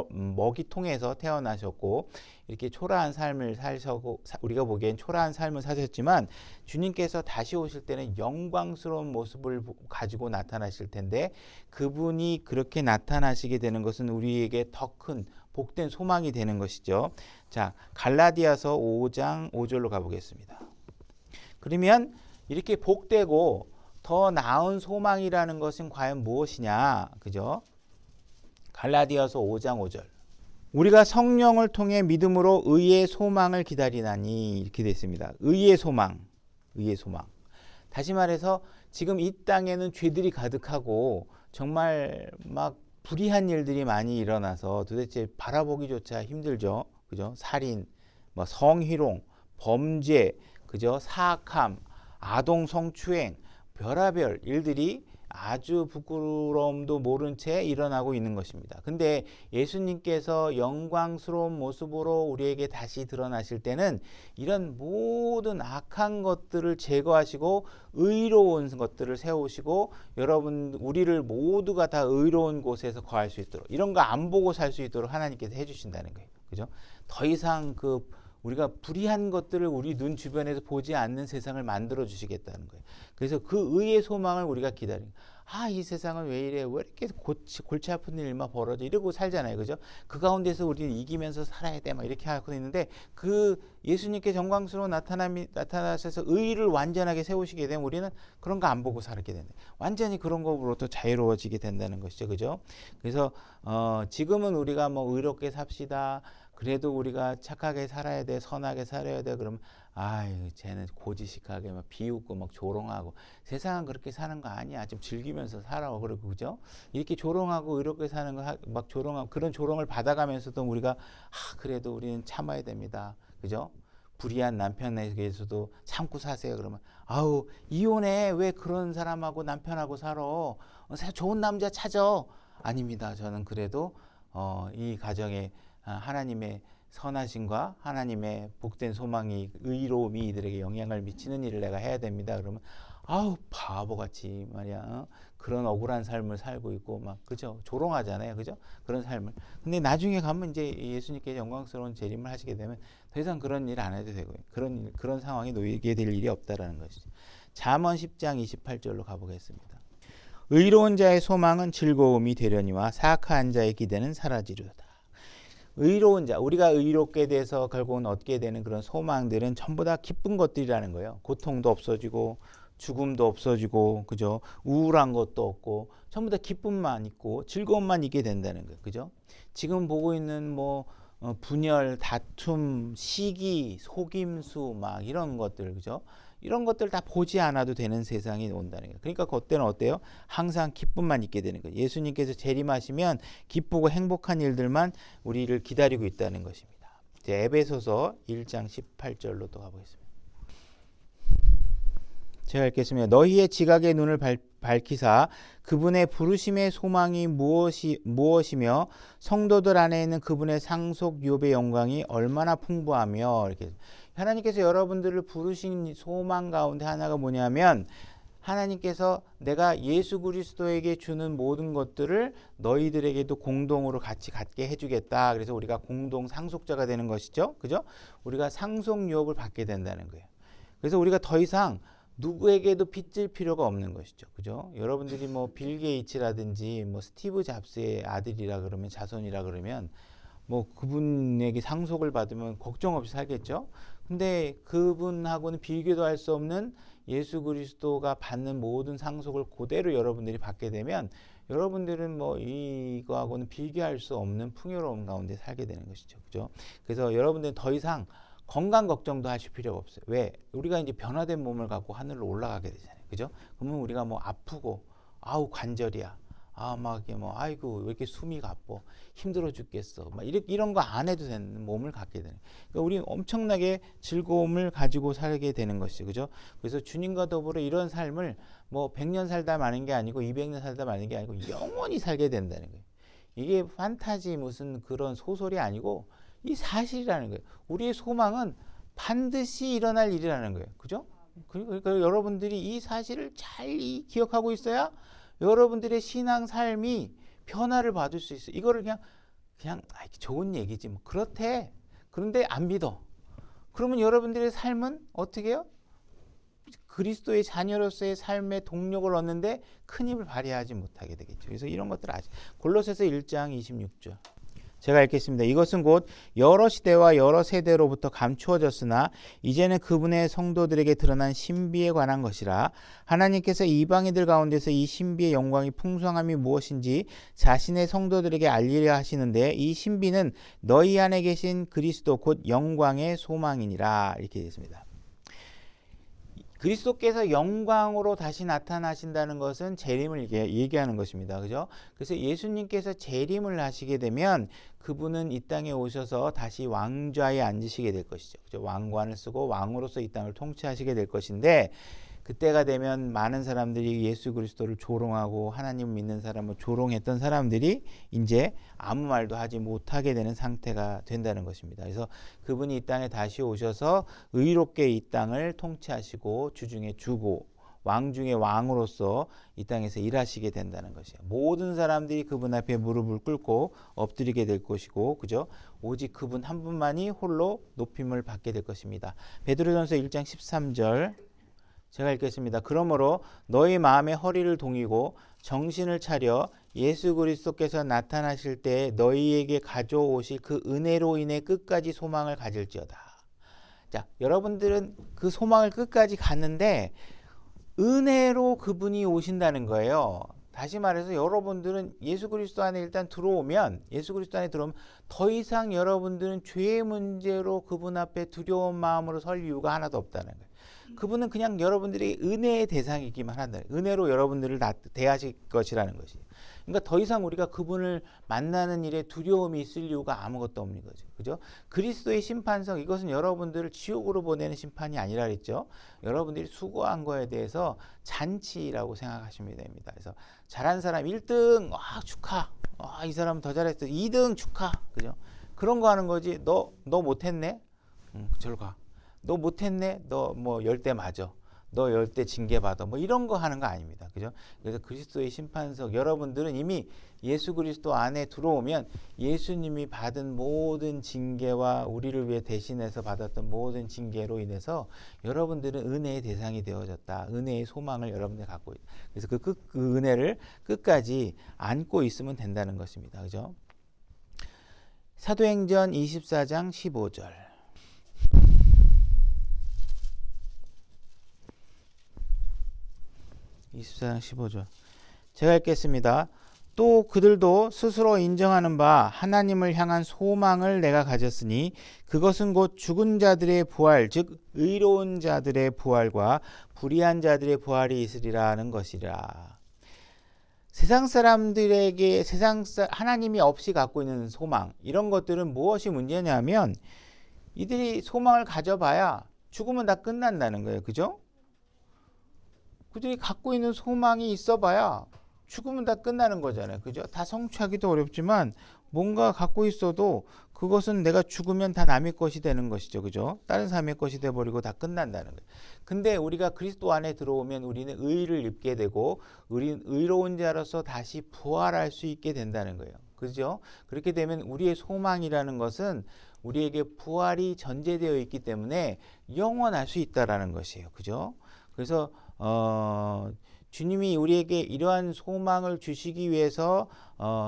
먹이통에서 태어나셨고, 이렇게 초라한 삶을 사셨고, 우리가 보기엔 초라한 삶을 사셨지만 주님께서 다시 오실 때는 영광스러운 모습을 가지고 나타나실 텐데, 그분이 그렇게 나타나시게 되는 것은 우리에게 더 큰 복된 소망이 되는 것이죠. 자, 갈라디아서 5장 5절로 가보겠습니다. 그러면 이렇게 복되고 더 나은 소망이라는 것은 과연 무엇이냐, 그죠? 갈라디아서 5장 5절. 우리가 성령을 통해 믿음으로 의의 소망을 기다리나니, 이렇게 되어 있습니다. 의의 소망, 의의 소망. 다시 말해서 지금 이 땅에는 죄들이 가득하고 정말 막 불의한 일들이 많이 일어나서 도대체 바라보기조차 힘들죠. 그죠? 살인, 뭐 성희롱, 범죄, 그죠? 사악함, 아동 성추행, 별의별 일들이 아주 부끄러움도 모른 채 일어나고 있는 것입니다. 근데 예수님께서 영광스러운 모습으로 우리에게 다시 드러나실 때는 이런 모든 악한 것들을 제거하시고 의로운 것들을 세우시고, 여러분 우리를 모두가 다 의로운 곳에서 거할 수 있도록, 이런 거 안 보고 살 수 있도록 하나님께서 해주신다는 거예요. 그죠? 더 이상 우리가 불의한 것들을 우리 눈 주변에서 보지 않는 세상을 만들어 주시겠다는 거예요. 그래서 그 의의 소망을 우리가 기다리는 거예요. 이 세상은 왜 이래? 왜 이렇게 골치 아픈 일만 벌어져? 이러고 살잖아요. 그죠? 그 가운데서 우리는 이기면서 살아야 돼. 막 이렇게 하고 있는데, 그 예수님께 영광스러운 나타나셔서 의를 완전하게 세우시게 되면 우리는 그런 거 안 보고 살게 된다. 완전히 그런 거로부터 자유로워지게 된다는 것이죠. 그죠? 그래서 지금은 우리가 뭐 의롭게 삽시다. 그래도 우리가 착하게 살아야 돼, 선하게 살아야 돼. 그러면 쟤는 고지식하게 막 비웃고 막 조롱하고, 세상은 그렇게 사는 거 아니야. 좀 즐기면서 살아. 그러고, 그죠? 이렇게 조롱하고 의롭게 사는 거 막 조롱하고, 그런 조롱을 받아가면서도 우리가 그래도 우리는 참아야 됩니다. 그죠? 불의한 남편에게서도 참고 사세요. 그러면 이혼해. 왜 그런 사람하고 남편하고 살아? 좋은 남자 찾아. 아닙니다. 저는 그래도 이 가정에 하나님의 선하심과 하나님의 복된 소망이, 의로움이 이들에게 영향을 미치는 일을 내가 해야 됩니다. 그러면 바보같이 말이야, 그런 억울한 삶을 살고 있고 막, 그죠? 조롱하잖아요. 그죠? 그런 삶을. 근데 나중에 가면 이제 예수님께 영광스러운 재림을 하시게 되면 더 이상 그런 일 안 해도 되고요. 그런 상황에 놓이게 될 일이 없다라는 것이죠. 잠언 10장 28절로 가보겠습니다. 의로운 자의 소망은 즐거움이 되려니와 사악한 자의 기대는 사라지려다. 의로운 자, 우리가 의롭게 돼서 결국은 얻게 되는 그런 소망들은 전부 다 기쁜 것들이라는 거예요. 고통도 없어지고 죽음도 없어지고, 그죠? 우울한 것도 없고 전부 다 기쁨만 있고 즐거움만 있게 된다는 거예요. 그죠? 지금 보고 있는 분열, 다툼, 시기, 속임수 막 이런 것들, 그죠? 이런 것들 다 보지 않아도 되는 세상이 온다는 거예요. 그러니까 그때는 어때요? 항상 기쁨만 있게 되는 거예요. 예수님께서 재림하시면 기쁘고 행복한 일들만 우리를 기다리고 있다는 것입니다. 이제 에베소서 1장 18절로 또 가보겠습니다. 제가 읽겠습니다. 너희의 지각의 눈을 밝히사 그분의 부르심의 소망이 무엇이며 성도들 안에 있는 그분의 상속 욥의 영광이 얼마나 풍부하며, 이렇게 하나님께서 여러분들을 부르신 소망 가운데 하나가 뭐냐면, 하나님께서 내가 예수 그리스도에게 주는 모든 것들을 너희들에게도 공동으로 같이 갖게 해주겠다. 그래서 우리가 공동 상속자가 되는 것이죠. 그죠? 우리가 상속 유업을 받게 된다는 거예요. 그래서 우리가 더 이상 누구에게도 빚질 필요가 없는 것이죠. 그죠? 여러분들이 뭐 빌 게이츠라든지 뭐 스티브 잡스의 아들이라 그러면 자손이라 그러면 뭐 그분에게 상속을 받으면 걱정 없이 살겠죠. 근데 그분하고는 비교도 할 수 없는 예수 그리스도가 받는 모든 상속을 그대로 여러분들이 받게 되면 여러분들은 뭐 이거하고는 비교할 수 없는 풍요로운 가운데 살게 되는 것이죠. 그죠? 그래서 여러분들은 더 이상 건강 걱정도 하실 필요가 없어요. 왜? 우리가 이제 변화된 몸을 갖고 하늘로 올라가게 되잖아요. 그죠? 그러면 우리가 뭐 아프고 아우 관절이야. 아, 막 이게 뭐 아이고 왜 이렇게 숨이 가빠 힘들어 죽겠어. 막 이런 거 안 해도 되는 몸을 갖게 되는. 그러니까 우리 엄청나게 즐거움을 가지고 살게 되는 것이죠. 그죠? 그래서 주님과 더불어 이런 삶을 뭐 100년 살다 마는 게 아니고 200년 살다 마는 게 아니고 영원히 살게 된다는 거예요. 이게 판타지 무슨 그런 소설이 아니고 이 사실이라는 거예요. 우리의 소망은 반드시 일어날 일이라는 거예요. 그죠? 그러니까 여러분들이 이 사실을 잘 기억하고 있어야 여러분들의 신앙 삶이 변화를 받을 수 있어요. 이거를 그냥 좋은 얘기지 뭐 그렇대. 그런데 안 믿어. 그러면 여러분들의 삶은 어떻게 해요? 그리스도의 자녀로서의 삶의 동력을 얻는데 큰 힘을 발휘하지 못하게 되겠죠. 그래서 이런 것들 아직 골로새서 1장 26절 제가 읽겠습니다. 이것은 곧 여러 시대와 여러 세대로부터 감추어졌으나 이제는 그분의 성도들에게 드러난 신비에 관한 것이라. 하나님께서 이방인들 가운데서 이 신비의 영광이 풍성함이 무엇인지 자신의 성도들에게 알리려 하시는데 이 신비는 너희 안에 계신 그리스도 곧 영광의 소망이니라. 이렇게 되어 있습니다. 그리스도께서 영광으로 다시 나타나신다는 것은 재림을 얘기하는 것입니다. 그죠? 그래서 예수님께서 재림을 하시게 되면 그분은 이 땅에 오셔서 다시 왕좌에 앉으시게 될 것이죠. 그죠? 왕관을 쓰고 왕으로서 이 땅을 통치하시게 될 것인데 그때가 되면 많은 사람들이 예수 그리스도를 조롱하고 하나님 믿는 사람을 조롱했던 사람들이 이제 아무 말도 하지 못하게 되는 상태가 된다는 것입니다. 그래서 그분이 이 땅에 다시 오셔서 의롭게 이 땅을 통치하시고 주중에 주고 왕 중에 왕으로서 이 땅에서 일하시게 된다는 것이에요. 모든 사람들이 그분 앞에 무릎을 꿇고 엎드리게 될 것이고, 그죠? 오직 그분 한 분만이 홀로 높임을 받게 될 것입니다. 베드로전서 1장 13절 제가 읽겠습니다. 그러므로 너희 마음의 허리를 동이고 정신을 차려 예수 그리스도께서 나타나실 때 너희에게 가져오실 그 은혜로 인해 끝까지 소망을 가질지어다. 자, 여러분들은 그 소망을 끝까지 갖는데 은혜로 그분이 오신다는 거예요. 다시 말해서 여러분들은 예수 그리스도 안에 일단 들어오면 더 이상 여러분들은 죄의 문제로 그분 앞에 두려운 마음으로 설 이유가 하나도 없다는 거예요. 그분은 그냥 여러분들이 은혜의 대상이기만 한다. 은혜로 여러분들을 대하실 것이라는 것이에요. 그러니까 더 이상 우리가 그분을 만나는 일에 두려움이 있을 이유가 아무것도 없는 거죠. 그죠? 그리스도의 심판성, 이것은 여러분들을 지옥으로 보내는 심판이 아니라 그랬죠. 여러분들이 수고한 거에 대해서 잔치라고 생각하시면 됩니다. 그래서 잘한 사람 1등, 축하. 이 사람 더 잘했어. 2등 축하. 그죠? 그런 거 하는 거지. 너 못했네? 저리 가. 너 못했네? 너 뭐 10대 맞아. 너 10대 징계 받아. 뭐 이런 거 하는 거 아닙니다. 그죠? 그래서 그리스도의 심판석, 여러분들은 이미 예수 그리스도 안에 들어오면 예수님이 받은 모든 징계와 우리를 위해 대신해서 받았던 모든 징계로 인해서 여러분들은 은혜의 대상이 되어졌다. 은혜의 소망을 여러분들이 갖고 있다. 그래서 그 은혜를 끝까지 안고 있으면 된다는 것입니다. 그죠? 사도행전 24장 15절. 제가 읽겠습니다. 또 그들도 스스로 인정하는 바 하나님을 향한 소망을 내가 가졌으니 그것은 곧 죽은 자들의 부활, 즉 의로운 자들의 부활과 불의한 자들의 부활이 있으리라는 것이라. 세상 사람들에게 하나님이 없이 갖고 있는 소망, 이런 것들은 무엇이 문제냐면 이들이 소망을 가져봐야 죽으면 다 끝난다는 거예요. 그죠? 그들이 갖고 있는 소망이 있어봐야 죽으면 다 끝나는 거잖아요. 그죠? 다 성취하기도 어렵지만 뭔가 갖고 있어도 그것은 내가 죽으면 다 남의 것이 되는 것이죠. 그죠? 다른 사람의 것이 돼버리고 다 끝난다는 거예요. 근데 우리가 그리스도 안에 들어오면 우리는 의를 입게 되고 우리는 의로운 자로서 다시 부활할 수 있게 된다는 거예요. 그죠? 그렇게 되면 우리의 소망이라는 것은 우리에게 부활이 전제되어 있기 때문에 영원할 수 있다라는 것이에요. 그죠? 그래서 주님이 우리에게 이러한 소망을 주시기 위해서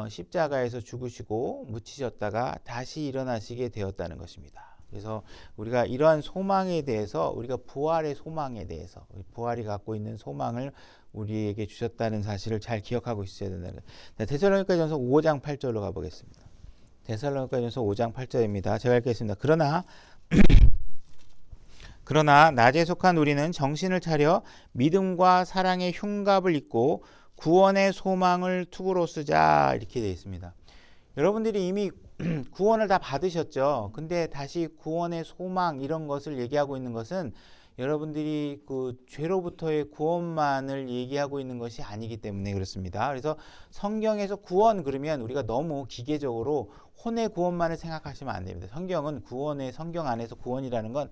십자가에서 죽으시고 묻히셨다가 다시 일어나시게 되었다는 것입니다. 그래서 우리가 이러한 소망에 대해서, 우리가 부활의 소망에 대해서, 부활이 갖고 있는 소망을 우리에게 주셨다는 사실을 잘 기억하고 있어야 된다는 거예요. 데살로니가전서 5장 8절로 가보겠습니다. 데살로니가전서 5장 8절입니다. 제가 읽겠습니다. 그러나 낮에 속한 우리는 정신을 차려 믿음과 사랑의 흉갑을 입고 구원의 소망을 투구로 쓰자, 이렇게 되어 있습니다. 여러분들이 이미 구원을 다 받으셨죠. 근데 다시 구원의 소망 이런 것을 얘기하고 있는 것은 여러분들이 그 죄로부터의 구원만을 얘기하고 있는 것이 아니기 때문에 그렇습니다. 그래서 성경에서 구원 그러면 우리가 너무 기계적으로 혼의 구원만을 생각하시면 안 됩니다. 성경은 성경 안에서 구원이라는 건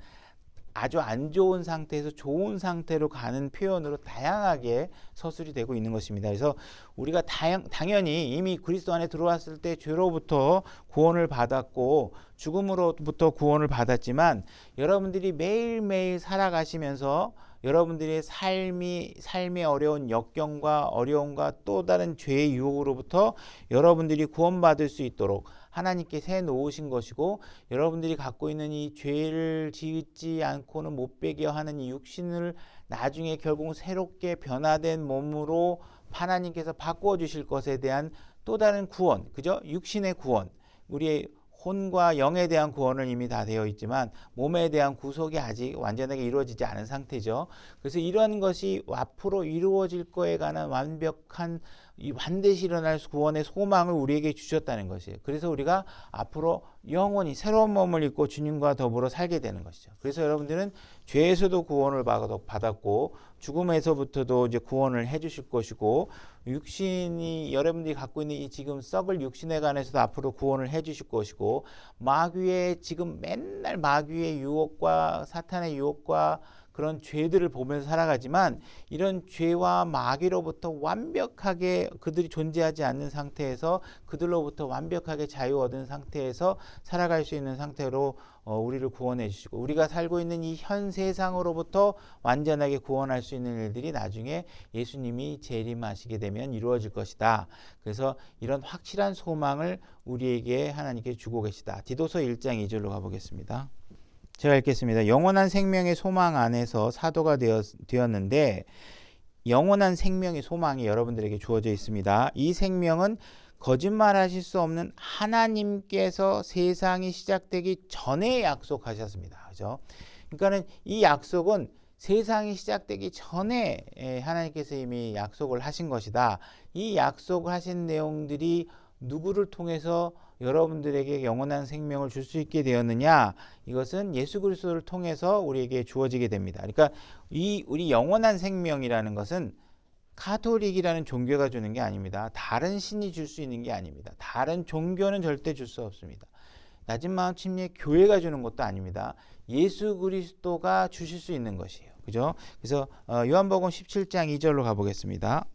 아주 안 좋은 상태에서 좋은 상태로 가는 표현으로 다양하게 서술이 되고 있는 것입니다. 그래서 우리가 당연히 이미 그리스도 안에 들어왔을 때 죄로부터 구원을 받았고 죽음으로부터 구원을 받았지만, 여러분들이 매일매일 살아가시면서 여러분들의 삶의 어려운 역경과 어려움과 또 다른 죄의 유혹으로부터 여러분들이 구원받을 수 있도록 하나님께 새 놓으신 것이고, 여러분들이 갖고 있는 이 죄를 짓지 않고는 못 빼게 하는 이 육신을 나중에 결국 새롭게 변화된 몸으로 하나님께서 바꾸어 주실 것에 대한 또 다른 구원, 그죠? 육신의 구원, 우리의 혼과 영에 대한 구원은 이미 다 되어 있지만 몸에 대한 구속이 아직 완전하게 이루어지지 않은 상태죠. 그래서 이런 것이 앞으로 이루어질 거에 관한 완벽한, 반드시 일어날 구원의 소망을 우리에게 주셨다는 것이에요. 그래서 우리가 앞으로 영원히 새로운 몸을 입고 주님과 더불어 살게 되는 것이죠. 그래서 여러분들은 죄에서도 구원을 받았고 죽음에서부터도 이제 구원을 해주실 것이고, 육신이 여러분들이 갖고 있는 이 지금 썩을 육신에 관해서도 앞으로 구원을 해주실 것이고, 마귀의 지금 맨날 마귀의 유혹과 사탄의 유혹과 그런 죄들을 보면서 살아가지만, 이런 죄와 마귀로부터 완벽하게 그들이 존재하지 않는 상태에서 그들로부터 완벽하게 자유 얻은 상태에서 살아갈 수 있는 상태로 우리를 구원해 주시고, 우리가 살고 있는 이 현 세상으로부터 완전하게 구원할 수 있는 일들이 나중에 예수님이 재림하시게 되면 이루어질 것이다. 그래서 이런 확실한 소망을 우리에게 하나님께 주고 계시다. 디도서 1장 2절로 가보겠습니다. 제가 읽겠습니다. 영원한 생명의 소망 안에서 사도가 되었는데, 영원한 생명의 소망이 여러분들에게 주어져 있습니다. 이 생명은 거짓말하실 수 없는 하나님께서 세상이 시작되기 전에 약속하셨습니다. 그죠? 그러니까는 이 약속은 세상이 시작되기 전에 하나님께서 이미 약속을 하신 것이다. 이 약속을 하신 내용들이 누구를 통해서 여러분들에게 영원한 생명을 줄 수 있게 되었느냐? 이것은 예수 그리스도를 통해서 우리에게 주어지게 됩니다. 그러니까 우리 영원한 생명이라는 것은 가톨릭이라는 종교가 주는 게 아닙니다. 다른 신이 줄 수 있는 게 아닙니다. 다른 종교는 절대 줄 수 없습니다. 낮은 마음 침례 교회가 주는 것도 아닙니다. 예수 그리스도가 주실 수 있는 것이에요. 그죠? 그래서 요한복음 17장 2절로 가보겠습니다.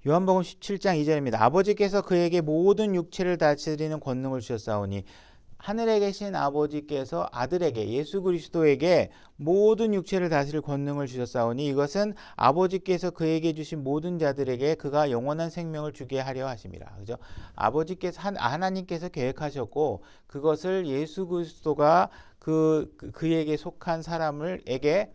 요한복음 17장 2절입니다. 아버지께서 그에게 모든 육체를 다스리는 권능을 주셨사오니, 하늘에 계신 아버지께서 아들에게, 예수 그리스도에게 모든 육체를 다스릴 권능을 주셨사오니, 이것은 아버지께서 그에게 주신 모든 자들에게 그가 영원한 생명을 주게 하려 하심이라. 그죠? 아버지께서 하나님께서 계획하셨고, 그것을 예수 그리스도가 그에게 속한 사람에게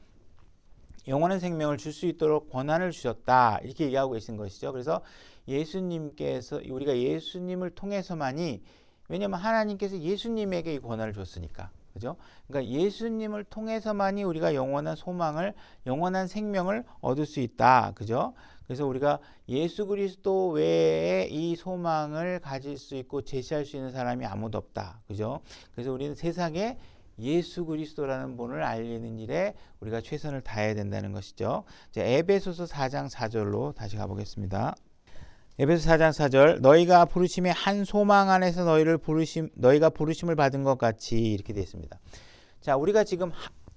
영원한 생명을 줄 수 있도록 권한을 주셨다, 이렇게 얘기하고 계신 것이죠. 그래서 예수님께서, 우리가 예수님을 통해서만이, 왜냐하면 하나님께서 예수님에게 이 권한을 줬으니까, 그죠? 그러니까 예수님을 통해서만이 우리가 영원한 소망을, 영원한 생명을 얻을 수 있다, 그죠? 그래서 우리가 예수 그리스도 외에 이 소망을 가질 수 있고 제시할 수 있는 사람이 아무도 없다, 그죠? 그래서 우리는 세상에 예수 그리스도라는 분을 알리는 일에 우리가 최선을 다해야 된다는 것이죠. 에베소서 4장 4절로 다시 가보겠습니다. 에베소 4장 4절, 너희가 부르심의 한 소망 안에서 너희가 부르심을 받은 것 같이, 이렇게 되어 있습니다. 자, 우리가 지금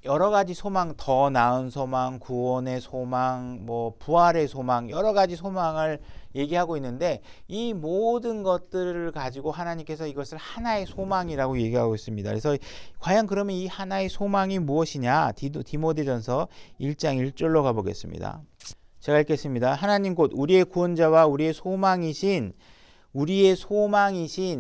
여러 가지 소망, 더 나은 소망, 구원의 소망, 뭐 부활의 소망, 여러 가지 소망을 얘기하고 있는데 이 모든 것들을 가지고 하나님께서 이것을 하나의 소망이라고 얘기하고 있습니다. 그래서 과연 그러면 이 하나의 소망이 무엇이냐? 디모데전서 1장 1절로 가보겠습니다. 제가 읽겠습니다. 하나님 곧 우리의 구원자와 우리의 소망이신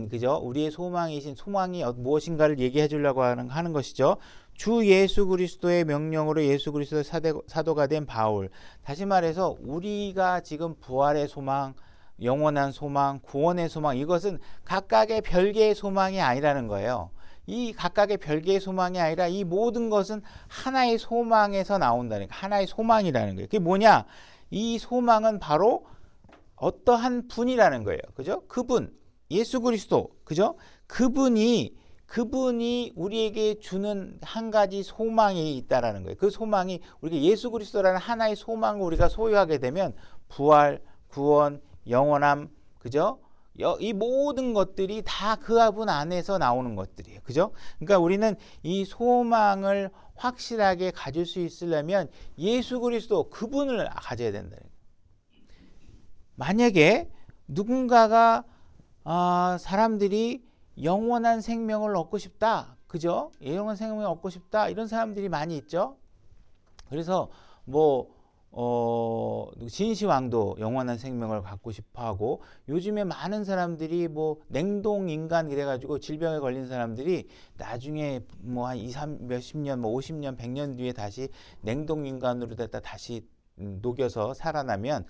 그죠? 우리의 소망이 무엇인가를 얘기해 주려고 하는 것이죠. 주 예수 그리스도의 명령으로 예수 그리스도의 사도가 된 바울. 다시 말해서 우리가 지금 부활의 소망, 영원한 소망, 구원의 소망, 이것은 각각의 별개의 소망이 아니라는 거예요. 이 각각의 별개의 소망이 아니라 이 모든 것은 하나의 소망에서 나온다는 거예요. 하나의 소망이라는 거예요. 그게 뭐냐? 이 소망은 바로 어떠한 분이라는 거예요. 그죠? 그분, 예수 그리스도, 그죠? 그분이 우리에게 주는 한 가지 소망이 있다라는 거예요. 그 소망이 우리가 예수 그리스도라는 하나의 소망을 우리가 소유하게 되면 부활, 구원, 영원함, 그죠? 이 모든 것들이 다 그분 안에서 나오는 것들이에요. 그죠? 그러니까 우리는 이 소망을 확실하게 가질 수 있으려면 예수 그리스도 그분을 가져야 된다. 만약에 누군가가 사람들이 영원한 생명을 얻고 싶다. 그죠? 영원한 생명을 얻고 싶다. 이런 사람들이 많이 있죠. 그래서 진시황도 영원한 생명을 갖고 싶어 하고 요즘에 많은 사람들이 냉동 인간 이래가지고 질병에 걸린 사람들이 나중에 한 몇십 년, 50년, 100년 뒤에 다시 냉동 인간으로 됐다 다시 녹여서 살아나면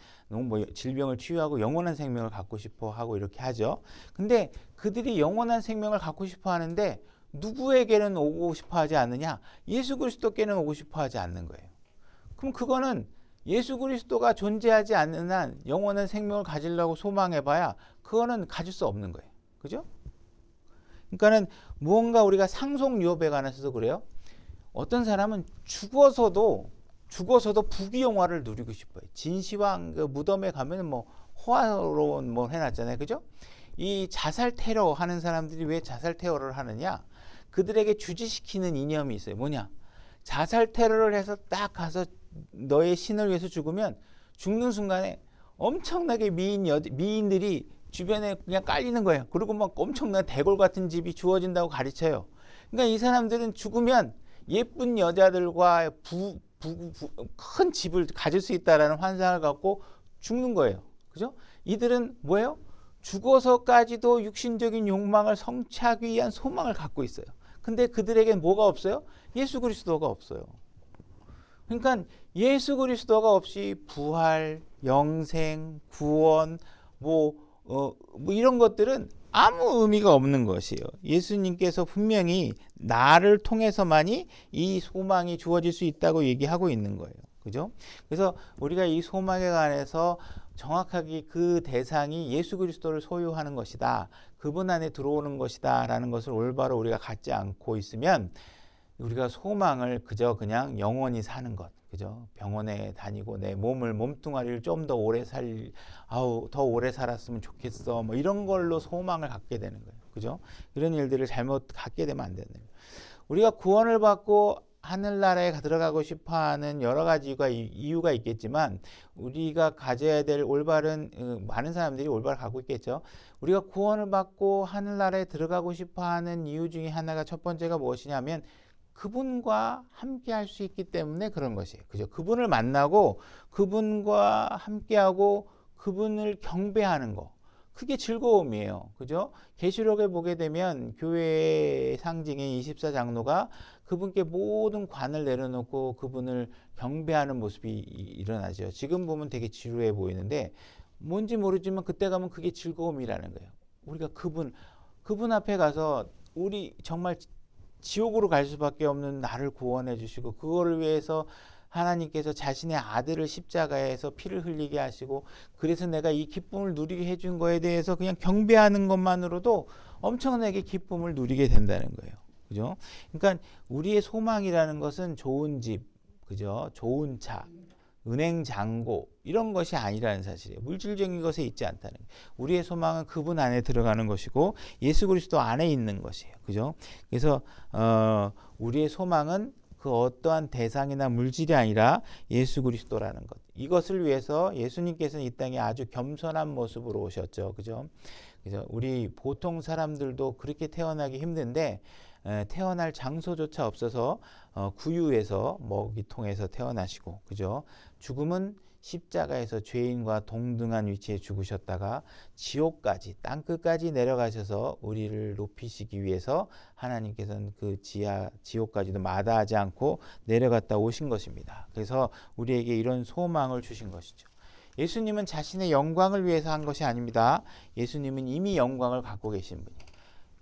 질병을 치유하고 영원한 생명을 갖고 싶어 하고 이렇게 하죠. 근데 그들이 영원한 생명을 갖고 싶어 하는데 누구에게는 오고 싶어 하지 않느냐? 예수 그리스도께는 오고 싶어 하지 않는 거예요. 그럼 그거는 예수 그리스도가 존재하지 않는 한 영원한 생명을 가지려고 소망해봐야 그거는 가질 수 없는 거예요. 그죠? 그러니까는 무언가 우리가 상속 유업에 관해서도 그래요. 어떤 사람은 죽어서도 부귀영화를 누리고 싶어요. 진시황 그 무덤에 가면 호화로운 해놨잖아요. 그죠? 이 자살 테러 하는 사람들이 왜 자살 테러를 하느냐? 그들에게 주지시키는 이념이 있어요. 뭐냐? 자살 테러를 해서 딱 가서 너의 신을 위해서 죽으면 죽는 순간에 엄청나게 미인들이 주변에 그냥 깔리는 거예요. 그리고 엄청난 대골 같은 집이 주어진다고 가르쳐요. 그러니까 이 사람들은 죽으면 예쁜 여자들과 큰 집을 가질 수 있다라는 환상을 갖고 죽는 거예요. 그죠? 이들은 뭐예요? 죽어서까지도 육신적인 욕망을 성취하기 위한 소망을 갖고 있어요. 근데 그들에겐 뭐가 없어요? 예수 그리스도가 없어요. 그러니까 예수 그리스도가 없이 부활, 영생, 구원, 이런 것들은 아무 의미가 없는 것이에요. 예수님께서 분명히 나를 통해서만이 이 소망이 주어질 수 있다고 얘기하고 있는 거예요. 그죠? 그래서 우리가 이 소망에 관해서 정확하게 그 대상이 예수 그리스도를 소유하는 것이다. 그분 안에 들어오는 것이다. 라는 것을 올바로 우리가 갖지 않고 있으면 우리가 소망을 그냥 영원히 사는 것. 그죠? 병원에 다니고 내 몸뚱아리를 좀 더 오래 더 오래 살았으면 좋겠어. 이런 걸로 소망을 갖게 되는 거예요. 그죠? 이런 일들을 잘못 갖게 되면 안 되는 거예요. 우리가 구원을 받고 하늘나라에 들어가고 싶어 하는 여러 가지 이유가 있겠지만 우리가 가져야 될 많은 사람들이 올바로 갖고 있겠죠. 우리가 구원을 받고 하늘나라에 들어가고 싶어 하는 이유 중에 하나가 첫 번째가 무엇이냐면 그분과 함께 할 수 있기 때문에 그런 것이에요. 그죠? 그분을 만나고 그분과 함께하고 그분을 경배하는 거. 그게 즐거움이에요. 그죠? 계시록에 보게 되면 교회의 상징인 24장로가 그분께 모든 관을 내려놓고 그분을 경배하는 모습이 일어나죠. 지금 보면 되게 지루해 보이는데 뭔지 모르지만 그때 가면 그게 즐거움이라는 거예요. 우리가 그분 앞에 가서 우리 정말 지옥으로 갈 수밖에 없는 나를 구원해 주시고 그거를 위해서 하나님께서 자신의 아들을 십자가에서 피를 흘리게 하시고 그래서 내가 이 기쁨을 누리게 해준 거에 대해서 그냥 경배하는 것만으로도 엄청나게 기쁨을 누리게 된다는 거예요. 그죠? 그러니까 우리의 소망이라는 것은 좋은 집, 그죠? 좋은 차, 은행 잔고 이런 것이 아니라는 사실이에요. 물질적인 것에 있지 않다는 거예요. 우리의 소망은 그분 안에 들어가는 것이고 예수 그리스도 안에 있는 것이에요. 그죠? 그래서 우리의 소망은 그 어떠한 대상이나 물질이 아니라 예수 그리스도라는 것. 이것을 위해서 예수님께서는 이 땅에 아주 겸손한 모습으로 오셨죠. 그죠? 그래서 우리 보통 사람들도 그렇게 태어나기 힘든데 태어날 장소조차 없어서 구유에서 먹이통에서 태어나시고, 그죠? 죽음은 십자가에서 죄인과 동등한 위치에 죽으셨다가 지옥까지, 땅끝까지 내려가셔서 우리를 높이시기 위해서 하나님께서는 그 지옥까지도 마다하지 않고 내려갔다 오신 것입니다. 그래서 우리에게 이런 소망을 주신 것이죠. 예수님은 자신의 영광을 위해서 한 것이 아닙니다. 예수님은 이미 영광을 갖고 계신 분이에요.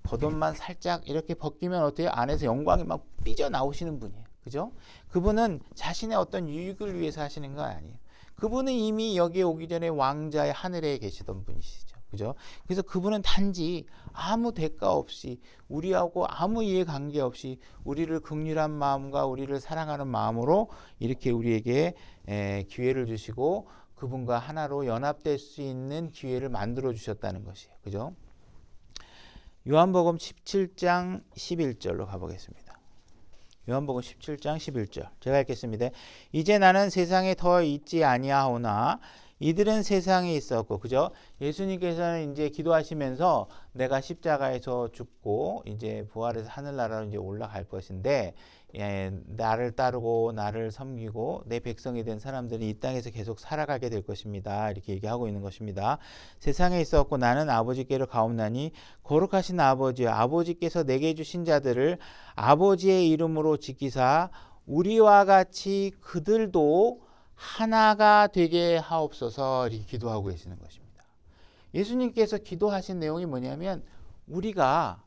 겉옷만 살짝 이렇게 벗기면 어때요? 안에서 영광이 막 삐져나오시는 분이에요. 그죠? 그분은 자신의 어떤 유익을 위해서 하시는 건 아니에요. 그분은 이미 여기에 오기 전에 왕자의 하늘에 계시던 분이시죠. 그죠? 그래서 그분은 단지 아무 대가 없이 우리하고 아무 이해관계 없이 우리를 긍휼한 마음과 우리를 사랑하는 마음으로 이렇게 우리에게 기회를 주시고 그분과 하나로 연합될 수 있는 기회를 만들어 주셨다는 것이에요. 그죠? 요한복음 17장 11절로 가보겠습니다. 요한복음 17장 11절 제가 읽겠습니다. 이제 나는 세상에 더 있지 아니하오나 이들은 세상에 있었고, 그죠? 예수님께서는 이제 기도하시면서 내가 십자가에서 죽고 이제 부활해서 하늘나라로 이제 올라갈 것인데, 나를 따르고 나를 섬기고 내 백성이 된 사람들이 이 땅에서 계속 살아가게 될 것입니다. 이렇게 얘기하고 있는 것입니다. 세상에 있었고 나는 아버지께로 가옵나니 거룩하신 아버지여, 아버지께서 내게 주신 자들을 아버지의 이름으로 지키사 우리와 같이 그들도 하나가 되게 하옵소서, 이렇게 기도하고 계시는 것입니다. 예수님께서 기도하신 내용이 뭐냐면 우리가,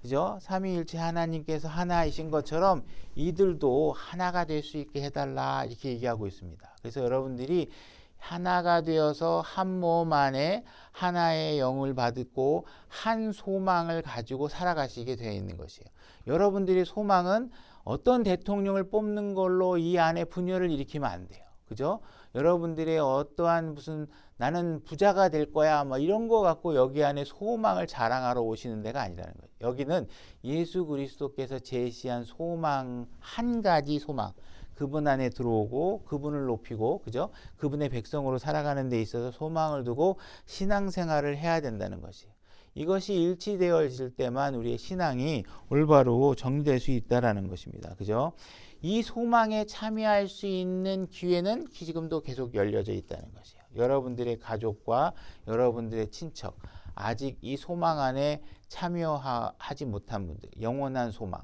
그죠? 삼위일체 하나님께서 하나이신 것처럼 이들도 하나가 될 수 있게 해달라, 이렇게 얘기하고 있습니다. 그래서 여러분들이 하나가 되어서 한 몸 안에 하나의 영을 받고 한 소망을 가지고 살아가시게 되어 있는 것이에요. 여러분들의 소망은 어떤 대통령을 뽑는 걸로 이 안에 분열을 일으키면 안 돼요. 그죠? 여러분들의 어떠한 무슨 나는 부자가 될 거야 뭐 이런 거 갖고 여기 안에 소망을 자랑하러 오시는 데가 아니라는 거예요. 여기는 예수 그리스도께서 제시한 소망, 한 가지 소망, 그분 안에 들어오고 그분을 높이고, 그죠? 그분의 백성으로 살아가는 데 있어서 소망을 두고 신앙생활을 해야 된다는 것이에요. 이것이 일치되어질 때만 우리의 신앙이 올바로 정리될 수 있다라는 것입니다. 그죠? 이 소망에 참여할 수 있는 기회는 지금도 계속 열려져 있다는 것이에요. 여러분들의 가족과 여러분들의 친척, 아직 이 소망 안에 참여하지 못한 분들, 영원한 소망,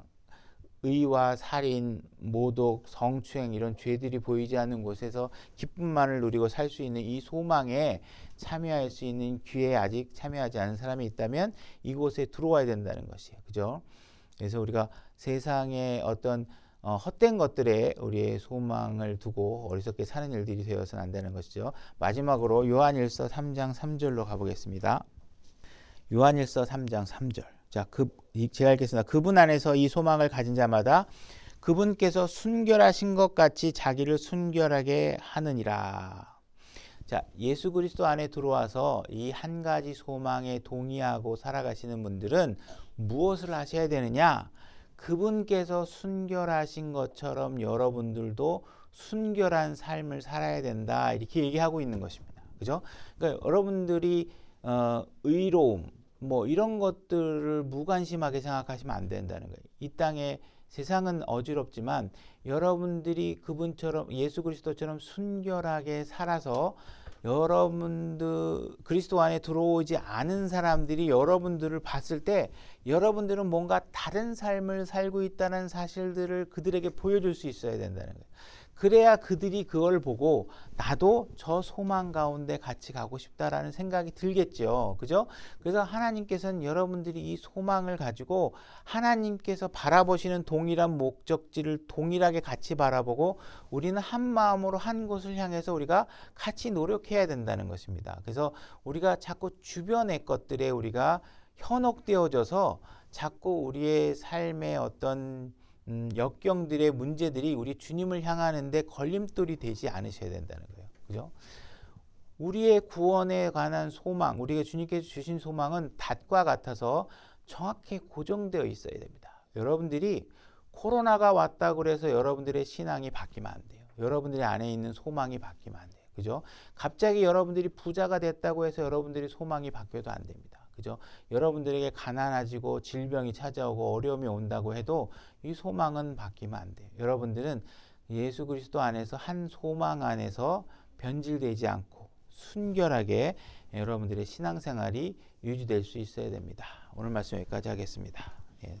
의와 살인, 모독, 성추행 이런 죄들이 보이지 않는 곳에서 기쁨만을 누리고 살 수 있는 이 소망에 참여할 수 있는 기회에 아직 참여하지 않은 사람이 있다면 이곳에 들어와야 된다는 것이에요. 그죠? 그래서 우리가 세상의 어떤 헛된 것들에 우리의 소망을 두고 어리석게 사는 일들이 되어서는 안 되는 것이죠. 마지막으로 요한일서 3장 3절로 가보겠습니다. 요한일서 3장 3절. 자, 제가 읽겠습니다. 그분 안에서 이 소망을 가진 자마다 그분께서 순결하신 것 같이 자기를 순결하게 하느니라. 자, 예수 그리스도 안에 들어와서 이 한 가지 소망에 동의하고 살아가시는 분들은 무엇을 하셔야 되느냐? 그분께서 순결하신 것처럼 여러분들도 순결한 삶을 살아야 된다, 이렇게 얘기하고 있는 것입니다. 그죠? 그러니까 여러분들이 의로움 뭐 이런 것들을 무관심하게 생각하시면 안 된다는 거예요. 이 땅에 세상은 어지럽지만 여러분들이 그분처럼 예수 그리스도처럼 순결하게 살아서 여러분들 그리스도 안에 들어오지 않은 사람들이 여러분들을 봤을 때 여러분들은 뭔가 다른 삶을 살고 있다는 사실들을 그들에게 보여줄 수 있어야 된다는 거예요. 그래야 그들이 그걸 보고 나도 저 소망 가운데 같이 가고 싶다라는 생각이 들겠죠. 그죠? 그래서 하나님께서는 여러분들이 이 소망을 가지고 하나님께서 바라보시는 동일한 목적지를 동일하게 같이 바라보고 우리는 한 마음으로 한 곳을 향해서 우리가 같이 노력해야 된다는 것입니다. 그래서 우리가 자꾸 주변의 것들에 우리가 현혹되어져서 자꾸 우리의 삶의 어떤 역경들의 문제들이 우리 주님을 향하는데 걸림돌이 되지 않으셔야 된다는 거예요. 그죠? 우리의 구원에 관한 소망, 우리가 주님께서 주신 소망은 닷과 같아서 정확히 고정되어 있어야 됩니다. 여러분들이 코로나가 왔다고 그래서 여러분들의 신앙이 바뀌면 안 돼요. 여러분들의 안에 있는 소망이 바뀌면 안 돼요. 그죠? 갑자기 여러분들이 부자가 됐다고 해서 여러분들이 소망이 바뀌어도 안 됩니다. 그죠? 여러분들에게 가난해지고 질병이 찾아오고 어려움이 온다고 해도 이 소망은 바뀌면 안 돼요. 여러분들은 예수 그리스도 안에서 한 소망 안에서 변질되지 않고 순결하게 여러분들의 신앙생활이 유지될 수 있어야 됩니다. 오늘 말씀 여기까지 하겠습니다.